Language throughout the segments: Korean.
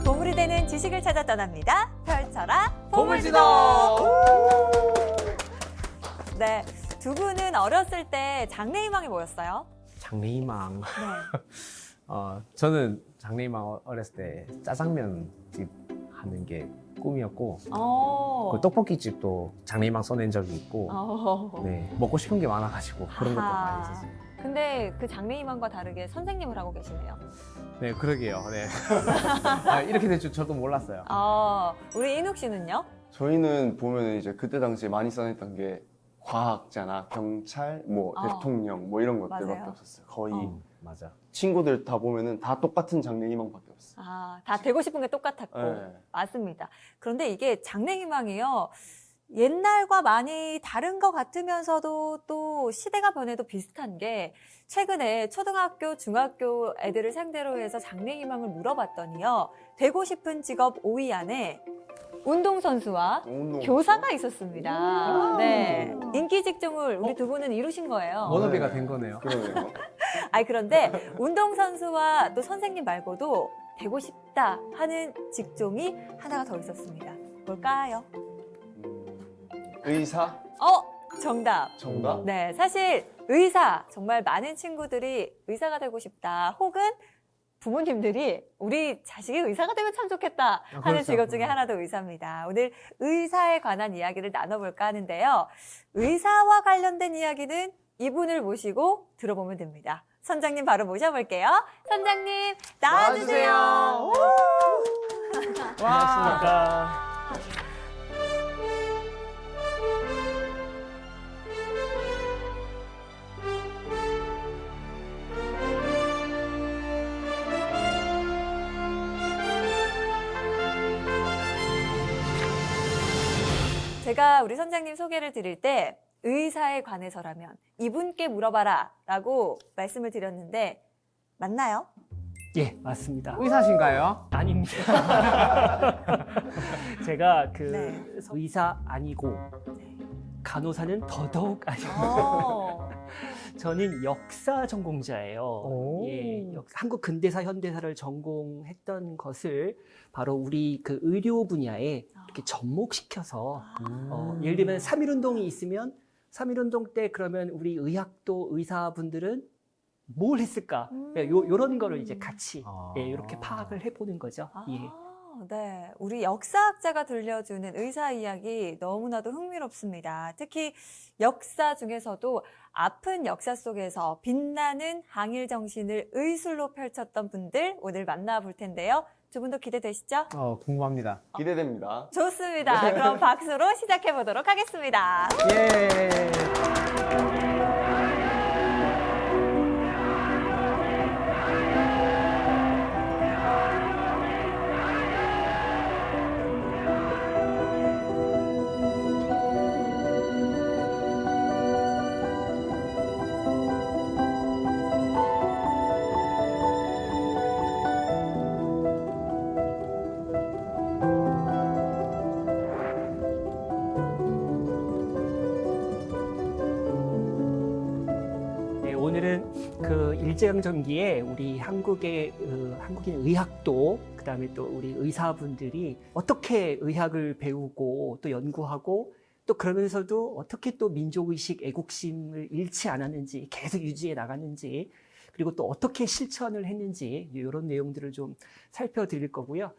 보물이 되는 지식을 찾아 떠납니다. 펼쳐라 보물지도! 네, 두 분은 어렸을 때 장래희망이 뭐였어요? 장래희망. 네. 저는 장래희망 어렸을 때 짜장면 집 하는 게 꿈이었고, 그 떡볶이 집도 장래희망 써낸 적이 있고, 네, 먹고 싶은 게 많아가지고 그런 것도 아하. 많이 했었어요. 근데 그 장래희망과 다르게 선생님을 하고 계시네요. 네, 그러게요. 네. 이렇게 될 줄 저도 몰랐어요. 우리 인욱 씨는요? 저희는 보면 이제 그때 당시에 많이 써냈던 게 과학자나 경찰, 뭐 대통령 뭐 이런 것들밖에 맞아요. 없었어요. 거의 맞아. 친구들 다 보면은 다 똑같은 장래희망밖에 없어요. 다 되고 싶은 게 똑같았고. 네. 맞습니다. 그런데 이게 장래희망이요. 옛날과 많이 다른 것 같으면서도 또 시대가 변해도 비슷한 게 최근에 초등학교, 중학교 애들을 상대로 해서 장래희망을 물어봤더니요. 되고 싶은 직업 5위 안에 운동선수와 교사가 있었습니다. 네. 인기 직종을 우리 두 분은 이루신 거예요. 워너비가 된 거네요. 그러네요. 그런데 운동선수와 또 선생님 말고도 되고 싶다 하는 직종이 하나가 더 있었습니다. 뭘까요? 의사? 정답. 정답? 네, 사실 의사, 정말 많은 친구들이 의사가 되고 싶다, 혹은 부모님들이 우리 자식이 의사가 되면 참 좋겠다 하는 그렇죠. 직업 중에 하나도 의사입니다. 오늘 의사에 관한 이야기를 나눠볼까 하는데요. 의사와 관련된 이야기는 이분을 모시고 들어보면 됩니다. 선장님 바로 모셔볼게요. 선장님 나와주세요. 안녕하십니까. 제가 우리 선장님 소개를 드릴 때 의사에 관해서라면 이분께 물어봐라 라고 말씀을 드렸는데 맞나요? 예, 맞습니다. 의사신가요? 아닙니다. 제가 네. 의사 아니고 간호사는 더더욱 아니고 저는 역사 전공자예요. 오. 예, 한국 근대사, 현대사를 전공했던 것을 바로 우리 그 의료 분야에 이렇게 접목시켜서 예를 들면 3.1운동이 있으면 3.1운동 때 그러면 우리 의학도 의사분들은 뭘 했을까? 요런 거를 이제 같이 이렇게 파악을 해보는 거죠. 예. 네. 우리 역사학자가 들려주는 의사 이야기 너무나도 흥미롭습니다. 특히 역사 중에서도 아픈 역사 속에서 빛나는 항일 정신을 의술로 펼쳤던 분들 오늘 만나볼 텐데요. 두 분도 기대되시죠? 궁금합니다. 기대됩니다. 좋습니다. 그럼 박수로 시작해 보도록 하겠습니다. 예. 네, 오늘은 그 일제강점기에 우리 한국의 한국인 의학도 그다음에 또 우리 의사분들이 어떻게 의학을 배우고 또 연구하고 또 그러면서도 어떻게 또 민족의식, 애국심을 잃지 않았는지 계속 유지해 나갔는지 그리고 또 어떻게 실천을 했는지 이런 내용들을 좀 살펴드릴 거고요.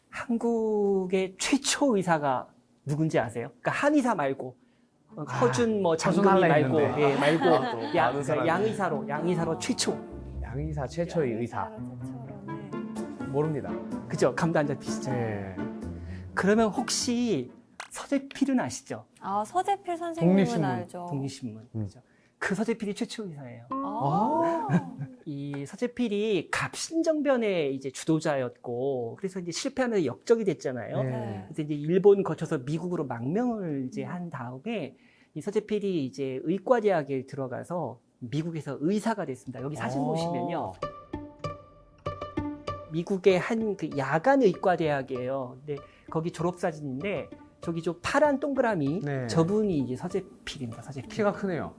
한국의 최초 의사가 누군지 아세요? 그러니까 한의사 말고 허준 뭐 장금이 허준 할라 말고 했는데. 예, 말고 많은 그러니까 사람이. 양의사로 최초. 양의사 최초의 의사. 모릅니다. 그죠? 감도 안 잡히시죠? 네. 그러면 혹시 서재필은 아시죠? 서재필 선생님은 독립신문. 알죠. 독립신문. 그죠? 그 서재필이 최초 의사예요. 아. 이 서재필이 갑신정변의 이제 주도자였고, 그래서 이제 실패하면서 역적이 됐잖아요. 네. 그래서 이제 일본 거쳐서 미국으로 망명을 이제 한 다음에 이 서재필이 이제 의과대학에 들어가서 미국에서 의사가 됐습니다. 여기 사진 보시면요. 미국의 한 그 야간 의과대학이에요. 근데 거기 졸업사진인데 저기 저 파란 동그라미 네. 저분이 이제 서재필입니다. 서재필. 키가 크네요.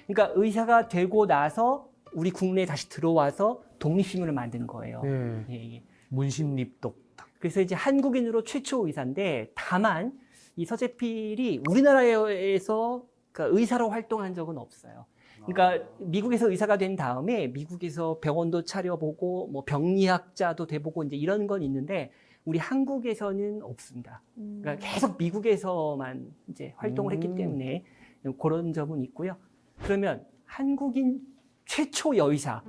그러니까 의사가 되고 나서 우리 국내에 다시 들어와서 독립신문을 만드는 거예요. 네. 예, 예. 문신립독 그래서 이제 한국인으로 최초 의사인데 다만 이 서재필이 우리나라에서 그러니까 의사로 활동한 적은 없어요. 그러니까 미국에서 의사가 된 다음에 미국에서 병원도 차려보고 뭐 병리학자도 돼보고 이제 이런 건 있는데 우리 한국에서는 없습니다. 그러니까 계속 미국에서만 이제 활동을 했기 때문에 그런 점은 있고요. 그러면 한국인 최초 여의사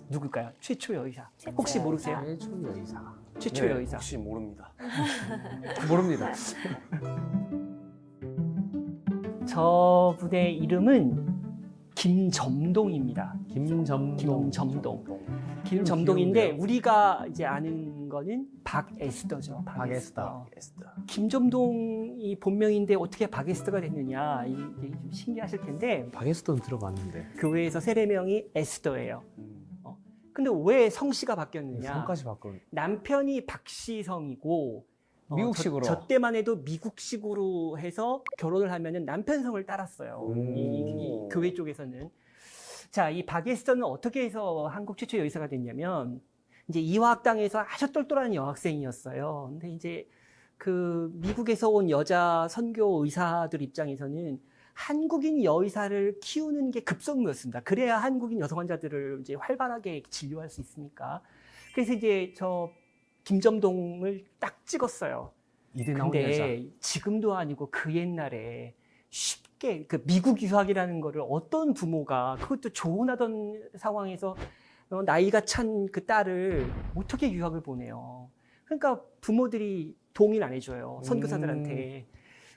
누굴까요? 최초 여의사. 혹시 모르세요? 최초 여의사. 최초 네, 여의사. 혹시 모릅니다. 모릅니다. 저분의 이름은 김점동입니다. 김점동. 김점동인데 귀여운데요? 우리가 이제 아는 거는 박에스더죠. 박에스더. 김점동이 본명인데 어떻게 박에스더가 됐느냐 이게 좀 신기하실 텐데 박에스더는 들어봤는데. 교회에서 세례명이 에스더예요. 근데 왜 성씨가 바뀌었느냐? 성까지 바꾼. 남편이 박씨성이고 미국식으로. 저 때만 해도 미국식으로 해서 결혼을 하면은 남편 성을 따랐어요. 이 교회 쪽에서는. 자, 이 박에스더는 어떻게 해서 한국 최초 여의사가 됐냐면 이제 이화학당에서 아주 똘똘한 여학생이었어요. 근데 이제 그 미국에서 온 여자 선교 의사들 입장에서는 한국인 여의사를 키우는 게 급선무였습니다. 그래야 한국인 여성 환자들을 이제 활발하게 진료할 수 있으니까. 그래서 이제 저 김점동을 딱 찍었어요. 이대 나온 여자. 근데 지금도 아니고 그 옛날에 쉽게 그 미국 유학이라는 거를 어떤 부모가 그것도 조언하던 상황에서 나이가 찬 그 딸을 어떻게 유학을 보내요. 그러니까 부모들이 동의를 안 해줘요. 선교사들한테.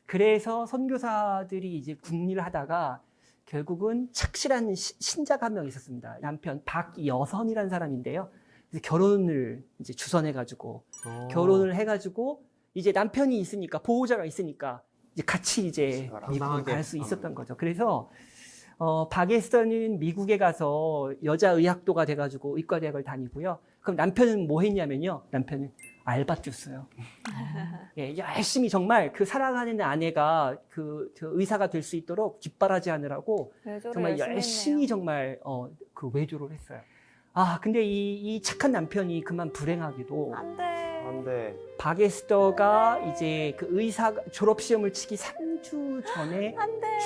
그래서 선교사들이 이제 궁리를 하다가 결국은 착실한 신자가 한 명 있었습니다. 남편 박여선이라는 사람인데요. 그래서 결혼을 이제 주선해가지고 결혼을 해가지고 이제 남편이 있으니까 보호자가 있으니까 이제 같이 이제 미국을 갈 수 있었던 거죠. 그래서 박에스더는 미국에 가서 여자 의학도가 돼가지고 의과대학을 다니고요. 그럼 남편은 뭐 했냐면요. 남편은 알바 뛰었어요. 예, 열심히 정말 그 사랑하는 아내가 그 의사가 될 수 있도록 뒷바라지 하느라고 정말 열심히 정말 그 외조를 했어요. 아, 근데 이 착한 남편이 그만 불행하게도 안 돼. 박에스더가 이제 그 의사 졸업시험을 치기 3주 전에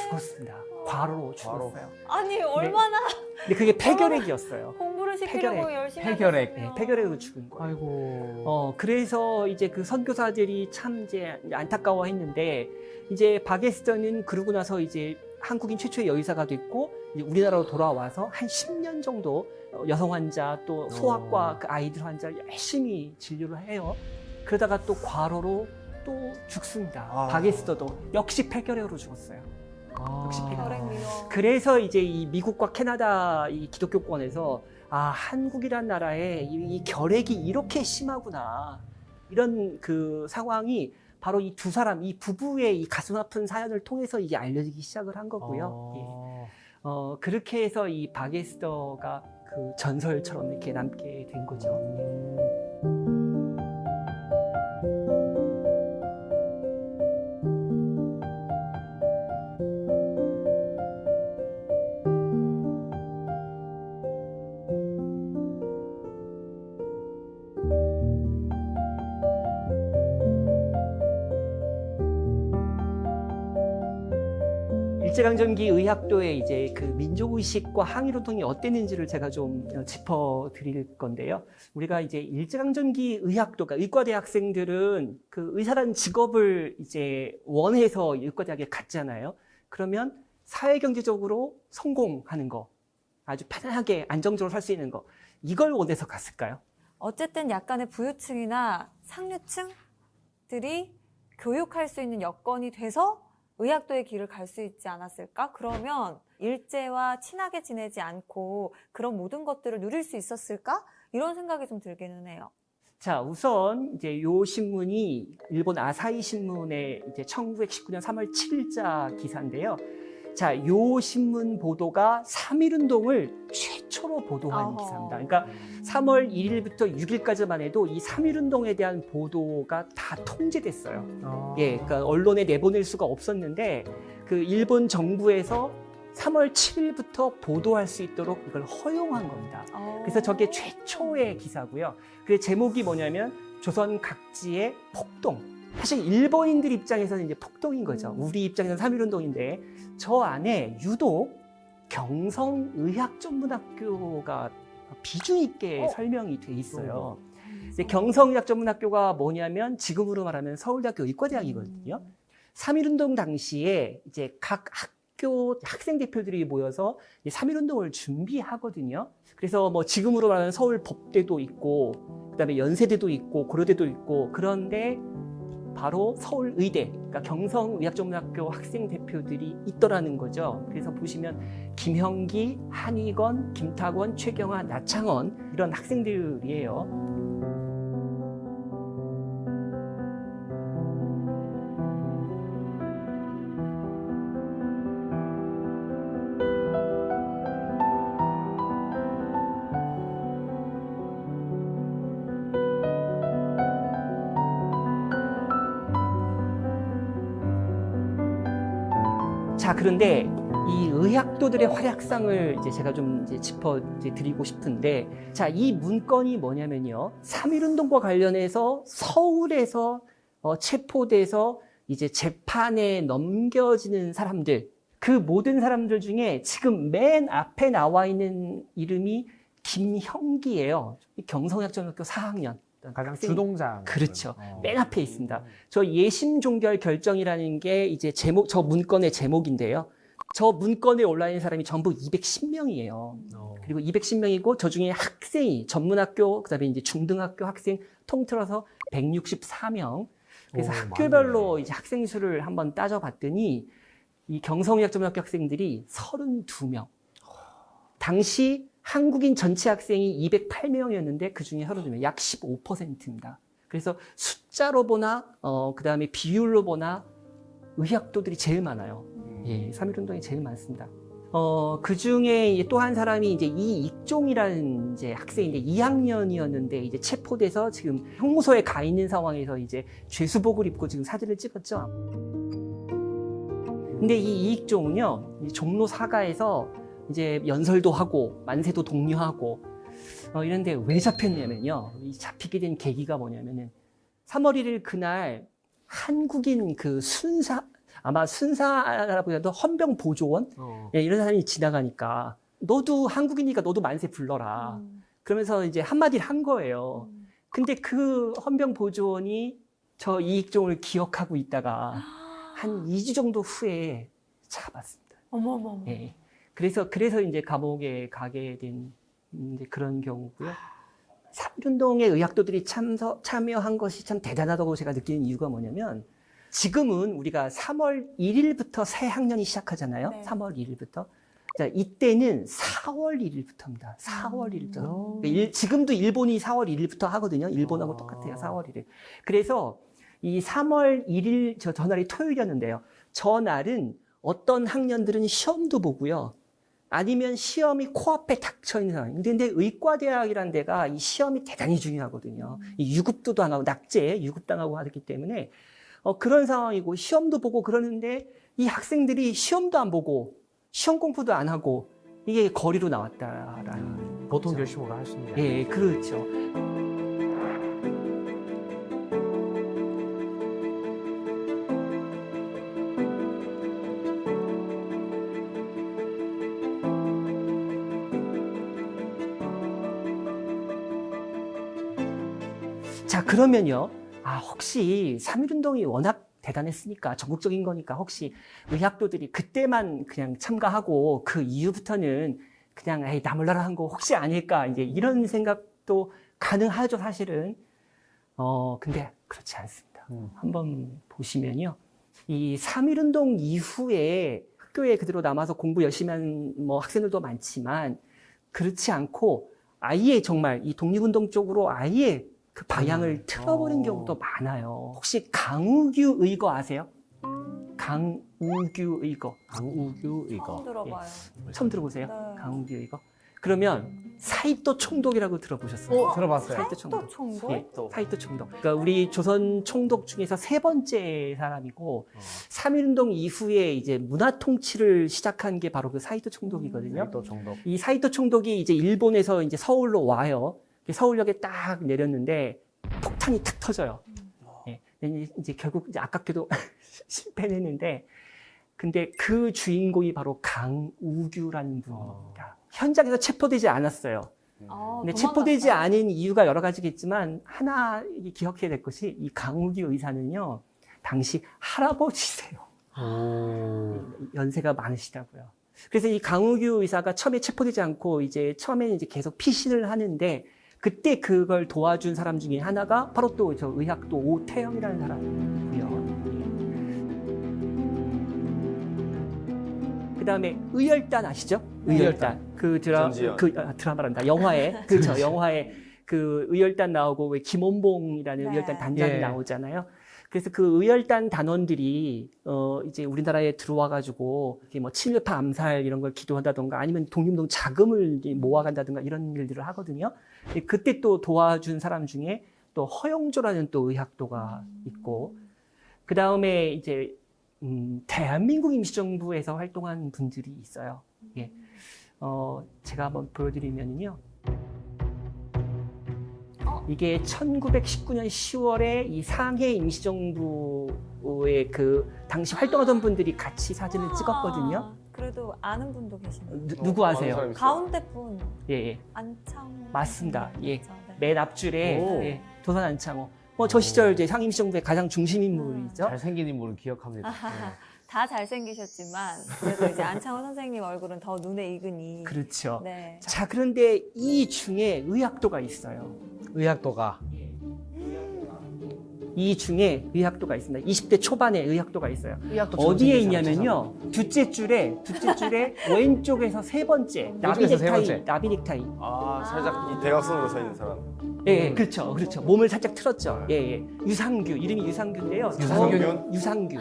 죽었습니다. 과로로 죽었어요. 아니 얼마나 근데 그게 폐결핵이었어요. 공부를 시키려고 폐결핵. 열심히 폐결핵. 하셨으면. 네, 폐결핵으로 죽은 거예요. 아이고. 그래서 이제 그 선교사들이 참 이제 안타까워했는데 이제 박에스더는 그러고 나서 이제 한국인 최초의 여의사가 됐고 이제 우리나라로 돌아와서 한 10년 정도 여성 환자 또 소아과 그 아이들 환자 열심히 진료를 해요. 그러다가 또 과로로 또 죽습니다. 박에스더도 역시 폐결핵으로 죽었어요. 역시 혈액 민원. 그래서 이제 이 미국과 캐나다 이 기독교권에서 한국이란 나라에 이 결핵이 이렇게 심하구나 이런 그 상황이 바로 이 두 사람, 이 부부의 이 가슴 아픈 사연을 통해서 이제 알려지기 시작을 한 거고요. 예. 그렇게 해서 이 박에스더가 그 전설처럼 이렇게 남게 된 거죠. 일제강점기 의학도의 이제 그 민족의식과 항일운동이 어땠는지를 제가 좀 짚어드릴 건데요. 우리가 이제 일제강점기 의학도가 의과대 학생들은 그 의사라는 직업을 이제 원해서 의과대학에 갔잖아요. 그러면 사회경제적으로 성공하는 거, 아주 편안하게 안정적으로 살 수 있는 거, 이걸 원해서 갔을까요? 어쨌든 약간의 부유층이나 상류층들이 교육할 수 있는 여건이 돼서 의학도의 길을 갈 수 있지 않았을까? 그러면 일제와 친하게 지내지 않고 그런 모든 것들을 누릴 수 있었을까? 이런 생각이 좀 들기는 해요. 자, 우선 이제 요 신문이 일본 아사히 신문의 이제 1919년 3월 7일자 기사인데요. 자, 요 신문 보도가 3.1운동을 최초로 보도한 기사입니다. 그러니까 3월 1일부터 6일까지만 해도 이 3.1운동에 대한 보도가 다 통제됐어요. 예, 그러니까 언론에 내보낼 수가 없었는데 그 일본 정부에서 3월 7일부터 보도할 수 있도록 이걸 허용한 겁니다. 그래서 저게 최초의 기사고요. 그 제목이 뭐냐면 조선 각지의 폭동. 사실 일본인들 입장에서는 이제 폭동인 거죠. 우리 입장에서는 3.1운동인데 저 안에 유독 경성의학전문학교가 비중 있게 설명이 돼 있어요. 근데 경성의학전문학교가 뭐냐면 지금으로 말하면 서울대학교 의과대학이거든요. 3.1운동 당시에 이제 각 학교 학생 대표들이 모여서 3.1운동을 준비하거든요. 그래서 뭐 지금으로 말하면 서울법대도 있고, 그다음에 연세대도 있고, 고려대도 있고, 그런데 바로 서울의대, 그러니까 경성의학전문학교 학생 대표들이 있더라는 거죠. 그래서 보시면 김형기, 한의건, 김탁원, 최경화, 나창원 이런 학생들이에요. 자, 그런데 이 의학도들의 활약상을 이제 제가 좀 이제 짚어 드리고 싶은데, 자, 이 문건이 뭐냐면요. 3.1운동과 관련해서 서울에서 체포돼서 이제 재판에 넘겨지는 사람들, 그 모든 사람들 중에 지금 맨 앞에 나와 있는 이름이 김형기예요. 경성의학전문학교 4학년. 가장 주동자. 그렇죠. 맨 앞에 있습니다. 저 예심 종결 결정이라는 게 이제 제목, 저 문건의 제목인데요. 저 문건에 올라 있는 사람이 전부 210명이에요. 그리고 210명이고 저 중에 학생이 전문학교, 그다음에 이제 중등학교 학생 통틀어서 164명. 그래서 학교별로 많네. 이제 학생 수를 한번 따져봤더니 이 경성의학전문학교 학생들이 32명. 당시 한국인 전체 학생이 208명이었는데 그 중에 32명, 약 15%입니다. 그래서 숫자로 보나, 그 다음에 비율로 보나 의학도들이 제일 많아요. 예, 3.1운동이 제일 많습니다. 그 중에 또 한 사람이 이제 이익종이라는 이제 학생인데 2학년이었는데 이제 체포돼서 지금 형무소에 가 있는 상황에서 이제 죄수복을 입고 지금 사진을 찍었죠. 근데 이 이익종은요, 이 종로 사가에서 이제 연설도 하고 만세도 독려하고 이런데 왜 잡혔냐면요. 이 잡히게 된 계기가 뭐냐면은 3월 1일 그날 한국인 그 아마 순사라고해도 헌병 보조원 예, 이런 사람이 지나가니까 너도 한국인이니까 너도 만세 불러라. 그러면서 이제 한마디를 한 거예요. 근데 그 헌병 보조원이 저 이익종을 기억하고 있다가 한 2주 정도 후에 잡았습니다. 어머머머. 예. 그래서 이제 감옥에 가게 된 이제 그런 경우고요. 3.1운동의 의학도들이 참여한 것이 참 대단하다고 제가 느끼는 이유가 뭐냐면 지금은 우리가 3월 1일부터 새 학년이 시작하잖아요. 네. 3월 1일부터. 자, 이때는 4월 1일부터입니다. 4월 1일부터. 지금도 일본이 4월 1일부터 하거든요. 일본하고 똑같아요. 4월 1일. 그래서 이 3월 1일 저날이 토요일이었는데요. 저날은 어떤 학년들은 시험도 보고요. 아니면 시험이 코앞에 닥쳐 있는 상황. 근데 의과대학이라는 데가 이 시험이 대단히 중요하거든요. 이 유급도 당하고 낙제 유급당하고 하기 때문에 그런 상황이고 시험도 보고 그러는데 이 학생들이 시험도 안 보고 시험 공부도 안 하고 이게 거리로 나왔다라는 보통 거죠. 결심으로 할 수 있는 게 예, 그렇죠. 자, 그러면요. 혹시 3.1운동이 워낙 대단했으니까, 전국적인 거니까 혹시 의학도들이 그때만 그냥 참가하고 그 이후부터는 그냥 나 몰라라 한 거 혹시 아닐까, 이제 이런 생각도 가능하죠, 사실은. 근데 그렇지 않습니다. 한번 보시면요. 이 3.1운동 이후에 학교에 그대로 남아서 공부 열심히 한 뭐 학생들도 많지만 그렇지 않고 아예 정말 이 독립운동 쪽으로 아예 그 방향을 틀어버린 경우도 많아요. 혹시 강우규 의거 아세요? 강우규 의거. 강우규 이거. 처음 들어봐요. 처음 들어보세요? 네. 강우규 의거. 그러면 사이토 총독이라고 들어보셨어요? 들어봤어요. 사이토 또 총독. 총독? 예, 사이토 총독. 그러니까 우리 조선 총독 중에서 세 번째 사람이고 3.1운동 이후에 이제 문화 통치를 시작한 게 바로 그 사이토 총독이거든요. 또 정도. 이 사이토 총독이 이제 일본에서 이제 서울로 와요. 서울역에 딱 내렸는데 폭탄 창이 탁 터져요. 예. 이제 결국 이제 아깝게도 실패는 했는데, 근데 그 주인공이 바로 강우규라는 분입니다. 현장에서 체포되지 않았어요. 근데 체포되지 않은 이유가 여러 가지겠지만 하나 기억해야 될 것이 이 강우규 의사는요, 당시 할아버지세요. 연세가 많으시다고요. 그래서 이 강우규 의사가 처음에 체포되지 않고 이제 처음에는 이제 계속 피신을 하는데, 그때 그걸 도와준 사람 중에 하나가 바로 또 저 의학도 오태영이라는 사람이고요. 그다음에 의열단 아시죠? 의열단. 그 전지현. 드라마란다. 영화에 그렇죠. 영화에 그 의열단 나오고 왜 김원봉이라는 네. 의열단 단장이 예. 나오잖아요. 그래서 그 의열단 단원들이 이제 우리나라에 들어와 가지고 뭐 친일파 암살 이런 걸 기도한다던가 아니면 독립운동 자금을 모아간다든가 이런 일들을 하거든요. 그때 또 도와준 사람 중에 또 허영조라는 또 의학도가 있고, 그 다음에 이제 대한민국 임시정부에서 활동한 분들이 있어요. 예. 제가 한번 보여드리면요. 이게 1919년 10월에 이 상해 임시정부의 그 당시 활동하던 분들이 같이 사진을 찍었거든요. 그래도 아는 분도 계시네요. 누구 아는 아세요? 사람 있어요? 가운데 분 예, 예. 안창호. 맞습니다. 예. 그렇죠. 네. 맨 앞줄에 오. 예, 도산 안창호. 저 시절 이제 상해 임시정부의 가장 중심 인물이죠. 잘생긴 인물은 기억합니다. 다 잘생기셨지만 그래도 이제 안창호 선생님 얼굴은 더 눈에 익으니. 그렇죠. 네. 자, 그런데 이 중에 의학도가 있어요. 의학도가 이 중에 의학도가 있습니다. 20대 초반에 의학도가 있어요. 의학도 어디에 있냐면요. 둘째 줄에 왼쪽에서 세 번째 왼쪽에서 세 번째. 나비 넥타이. 아, 살짝 이 대각선으로 서 있는 사람. 예, 그렇죠. 몸을 살짝 틀었죠. 예. 유상규, 이름이 유상규인데요. 유상균? 유상규.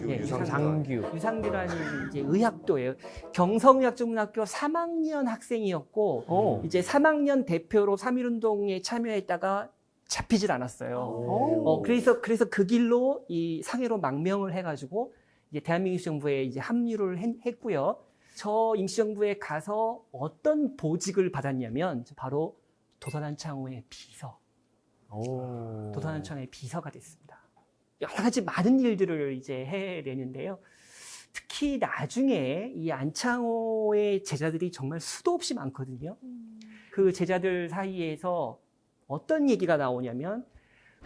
예, 유상규. 유상규라는 이제 의학도예요. 경성의학전문학교 3학년 학생이었고, 이제 3학년 대표로 3.1운동에 참여했다가 잡히질 않았어요. 그래서 그 길로 이 상해로 망명을 해가지고 이제 대한민국 임시정부에 이제 합류를 했고요. 저 임시정부에 가서 어떤 보직을 받았냐면 바로 도산안창호의 비서. 도산안창호의 비서가 됐습니다. 여러 가지 많은 일들을 이제 해내는데요. 특히 나중에 이 안창호의 제자들이 정말 수도 없이 많거든요. 그 제자들 사이에서 어떤 얘기가 나오냐면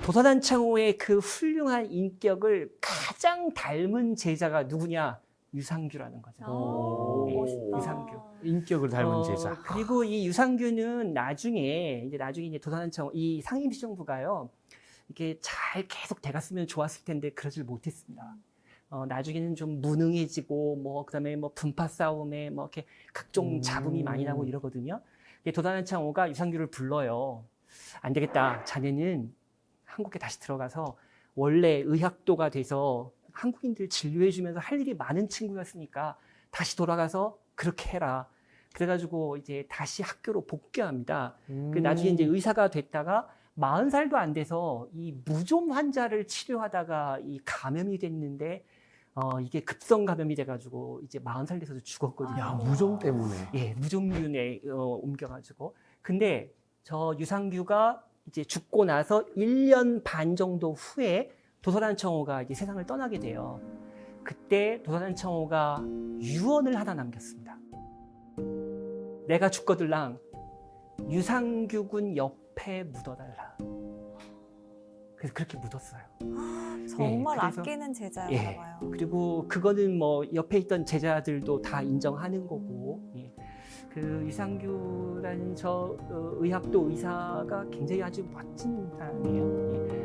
도산안창호의 그 훌륭한 인격을 가장 닮은 제자가 누구냐? 유상규라는 거죠. 네, 멋있다. 유상규. 인격을 닮은 제자. 그리고 이 유상규는 나중에 이제 도산안창호 이 상임시정부가요. 이게 잘 계속 돼갔으면 좋았을 텐데 그러질 못했습니다. 나중에는 좀 무능해지고 그다음에 분파 싸움에 이렇게 각종 잡음이 많이 나고 이러거든요. 도산안창호가 유상규를 불러요. 안 되겠다. 자네는 한국에 다시 들어가서 원래 의학도가 돼서 한국인들 진료해주면서 할 일이 많은 친구였으니까 다시 돌아가서 그렇게 해라. 그래가지고 이제 다시 학교로 복귀합니다. 나중에 이제 의사가 됐다가 40살도 안 돼서 이 무좀 환자를 치료하다가 이 감염이 됐는데 이게 급성 감염이 돼가지고 이제 40살 돼서 죽었거든요. 야, 무좀 때문에. 예, 무좀균에 옮겨가지고. 근데 저 유상규가 이제 죽고 나서 1년 반 정도 후에 도산안창호가 이제 세상을 떠나게 돼요. 그때 도산안창호가 유언을 하나 남겼습니다. 내가 죽거들랑 유상규군 옆에 묻어달라. 그래서 그렇게 묻었어요. 정말 예, 그래서- 아끼는 제자였나 예. 봐요. 그리고 그거는 옆에 있던 제자들도 다 인정하는 거고. 예. 그 유상규라는 저 의학도 의사가 굉장히 아주 멋진 사람이에요. 예.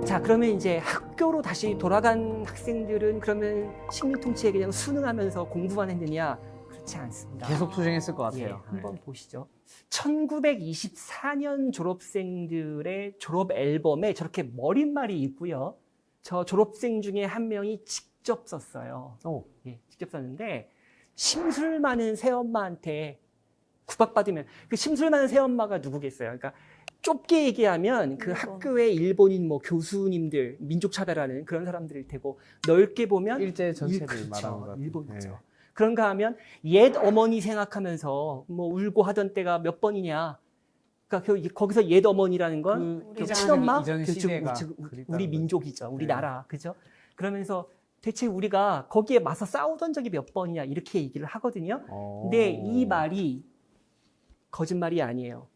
자, 그러면 이제 학교로 다시 돌아간 학생들은 그러면 식민통치에 그냥 순응하면서 공부만 했느냐? 그렇지 않습니다. 계속 투쟁했을 것 예, 같아요. 한번 보시죠. 1924년 졸업생들의 졸업 앨범에 저렇게 머릿말이 있고요. 저 졸업생 중에 한 명이 직접 썼어요. 예, 직접 썼는데 심술 많은 새엄마한테 구박받으면 그 심술 많은 새엄마가 누구겠어요. 그러니까 좁게 얘기하면 그 일본. 학교의 일본인 뭐 교수님들, 민족 차별하는 그런 사람들일 테고 넓게 보면 일제 전체를 그렇죠. 말하는 것 같아요. 일본이죠. 네. 그런가 하면 옛 어머니 생각하면서 뭐 울고 하던 때가 몇 번이냐. 그러니까 거기서 옛 어머니라는 건 그 그 이전 친엄마, 이전 그 시대가 우리 그립다는 민족이죠, 우리 네. 나라, 그죠? 그러면서 대체 우리가 거기에 맞서 싸우던 적이 몇 번이냐 이렇게 얘기를 하거든요. 근데 이 말이 거짓말이 아니에요.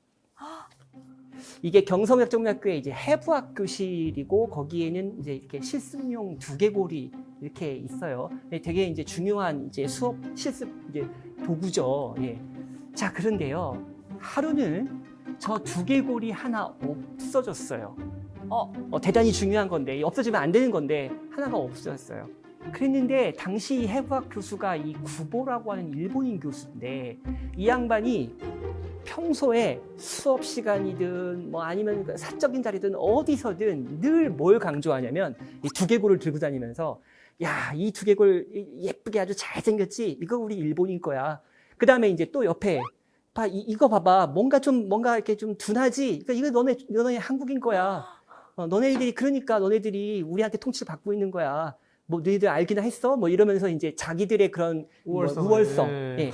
이게 경성역정학교의 이제 해부학교실이고 거기에는 이제 이렇게 실습용 두개골이 이렇게 있어요. 되게 이제 중요한 이제 수업 실습 이제 도구죠. 예. 자, 그런데요. 하루는 저 두개골이 하나 없어졌어요. 대단히 중요한 건데 없어지면 안 되는 건데 하나가 없어졌어요. 그랬는데 당시 해부학 교수가 이 구보라고 하는 일본인 교수인데 이 양반이 평소에 수업 시간이든 뭐 아니면 사적인 자리든 어디서든 늘 뭘 강조하냐면 이 두개골을 들고 다니면서 야, 이 두개골 예쁘게 아주 잘생겼지? 이거 우리 일본인 거야. 그 다음에 이제 또 옆에 이거 봐봐. 뭔가 이렇게 좀 둔하지? 그러니까 이거 너네 한국인 거야. 너네들이 그러니까 너네들이 우리한테 통치를 받고 있는 거야. 뭐 너희들 알기나 했어? 뭐 이러면서 이제 자기들의 그런 우월성. 네.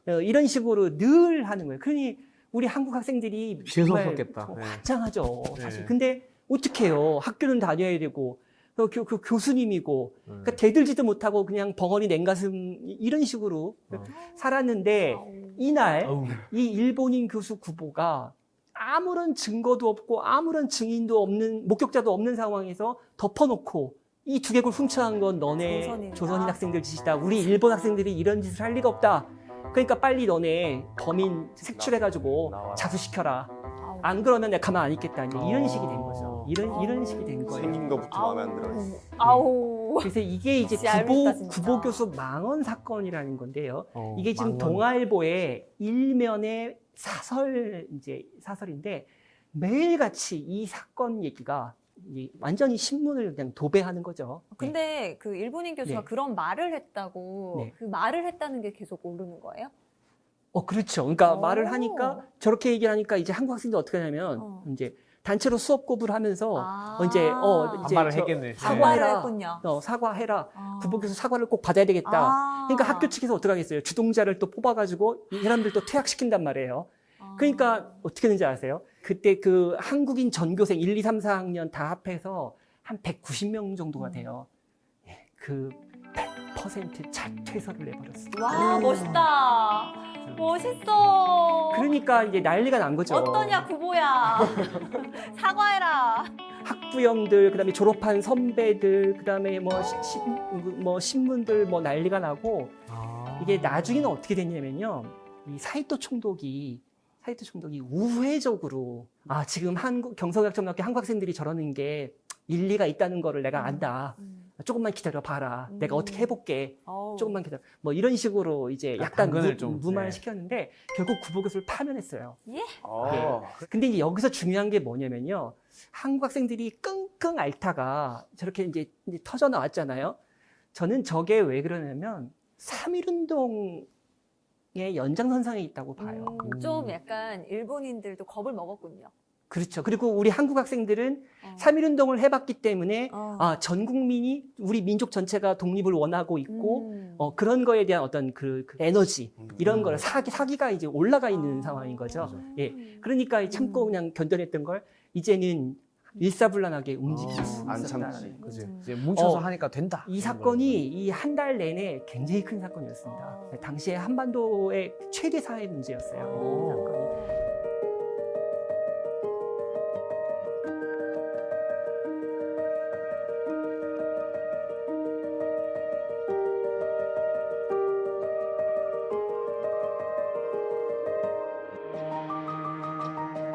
예. 이런 식으로 늘 하는 거예요. 그러니 우리 한국 학생들이 정말 비웃었겠다. 네. 환장하죠, 사실. 네. 근데 어떡해요? 학교는 다녀야 되고 그 교수님이고 그러니까 대들지도 못하고 그냥 벙어리 냉가슴 이런 식으로 살았는데 이날 어우. 이 일본인 교수 구보가 아무런 증거도 없고 아무런 증인도 없는 목격자도 없는 상황에서 덮어놓고 이 두개골 훔쳐간 건 너네 조선인이다. 조선인 학생들 짓이다. 우리 일본 학생들이 이런 짓을 할 리가 없다. 그러니까 빨리 너네 범인 색출해가지고 나와라. 자수시켜라. 안 그러면 내가 가만 안 있겠다. 이제 이런 식이 된 거죠. 이런 어. 식이 된 거예요. 생긴 거부터 마음에 안 들어요. 아우. 그래서 이게 이제 진짜 얄밉다, 진짜. 구보 교수 망언 사건이라는 건데요. 이게 지금 망언. 동아일보의 일면의 사설인데 매일같이 이 사건 얘기가 완전히 신문을 그냥 도배하는 거죠. 근데 그 일본인 교수가 네. 그런 말을 했다고 네. 그 말을 했다는 게 계속 오르는 거예요? 그렇죠. 그러니까 오. 말을 하니까 저렇게 얘기하니까 이제 한국 학생들 어떻게 하냐면 이제 단체로 수업 고부를 하면서 이제 반발을 했겠네. 사과해라. 반발을 했군요. 사과해라. 아. 구보 교수 사과를 꼭 받아야 되겠다. 그러니까 학교 측에서 어떻게 하겠어요? 주동자를 또 뽑아가지고 이 사람들 또 퇴학시킨단 말이에요. 그러니까 어떻게 되는지 아세요? 그때 그 한국인 전교생 1, 2, 3, 4학년 다 합해서 한 190명 정도가 돼요. 예, 그 100% 자퇴서를 내버렸어요. 와, 멋있다. 멋있어. 그러니까 이제 난리가 난 거죠. 어떠냐, 구보야. 사과해라. 학부형들, 그다음에 졸업한 선배들, 그다음에 뭐 신문들 뭐 난리가 나고 이게 나중에는 어떻게 됐냐면요. 이 사이토 총독이 우회적으로 지금 경성역정학교 한국 학생들이 저러는 게 일리가 있다는 거를 내가 안다. 조금만 기다려 봐라. 내가 어떻게 해볼게. 조금만 기다려. 뭐 이런 식으로 이제 약간 당근을 좀, 무마시켰는데 결국 구보 교수를 파면했어요. 아, 근데 이제 여기서 중요한 게 뭐냐면요. 한국 학생들이 끙끙 앓다가 저렇게 이제 터져 나왔잖아요. 저는 저게 왜 그러냐면 3.1운동의 연장선상에 있다고 봐요. 좀 약간 일본인들도 겁을 먹었군요. 그렇죠. 그리고 우리 한국 학생들은 3.1운동을 해봤기 때문에 전 국민이 우리 민족 전체가 독립을 원하고 있고 그런 거에 대한 어떤 그 에너지 이런 걸 사기가 이제 올라가 있는 상황인 거죠. 예. 그러니까 참고 그냥 견뎌냈던 걸 이제는 일사불란하게 움직일 수 안 있었다는 참지. 거죠. 그지. 이제 뭉쳐서 하니까 된다. 이 사건이 이 한 달 내내 굉장히 큰 사건이었습니다. 당시에 한반도의 최대 사회 문제였어요. 이 사건이.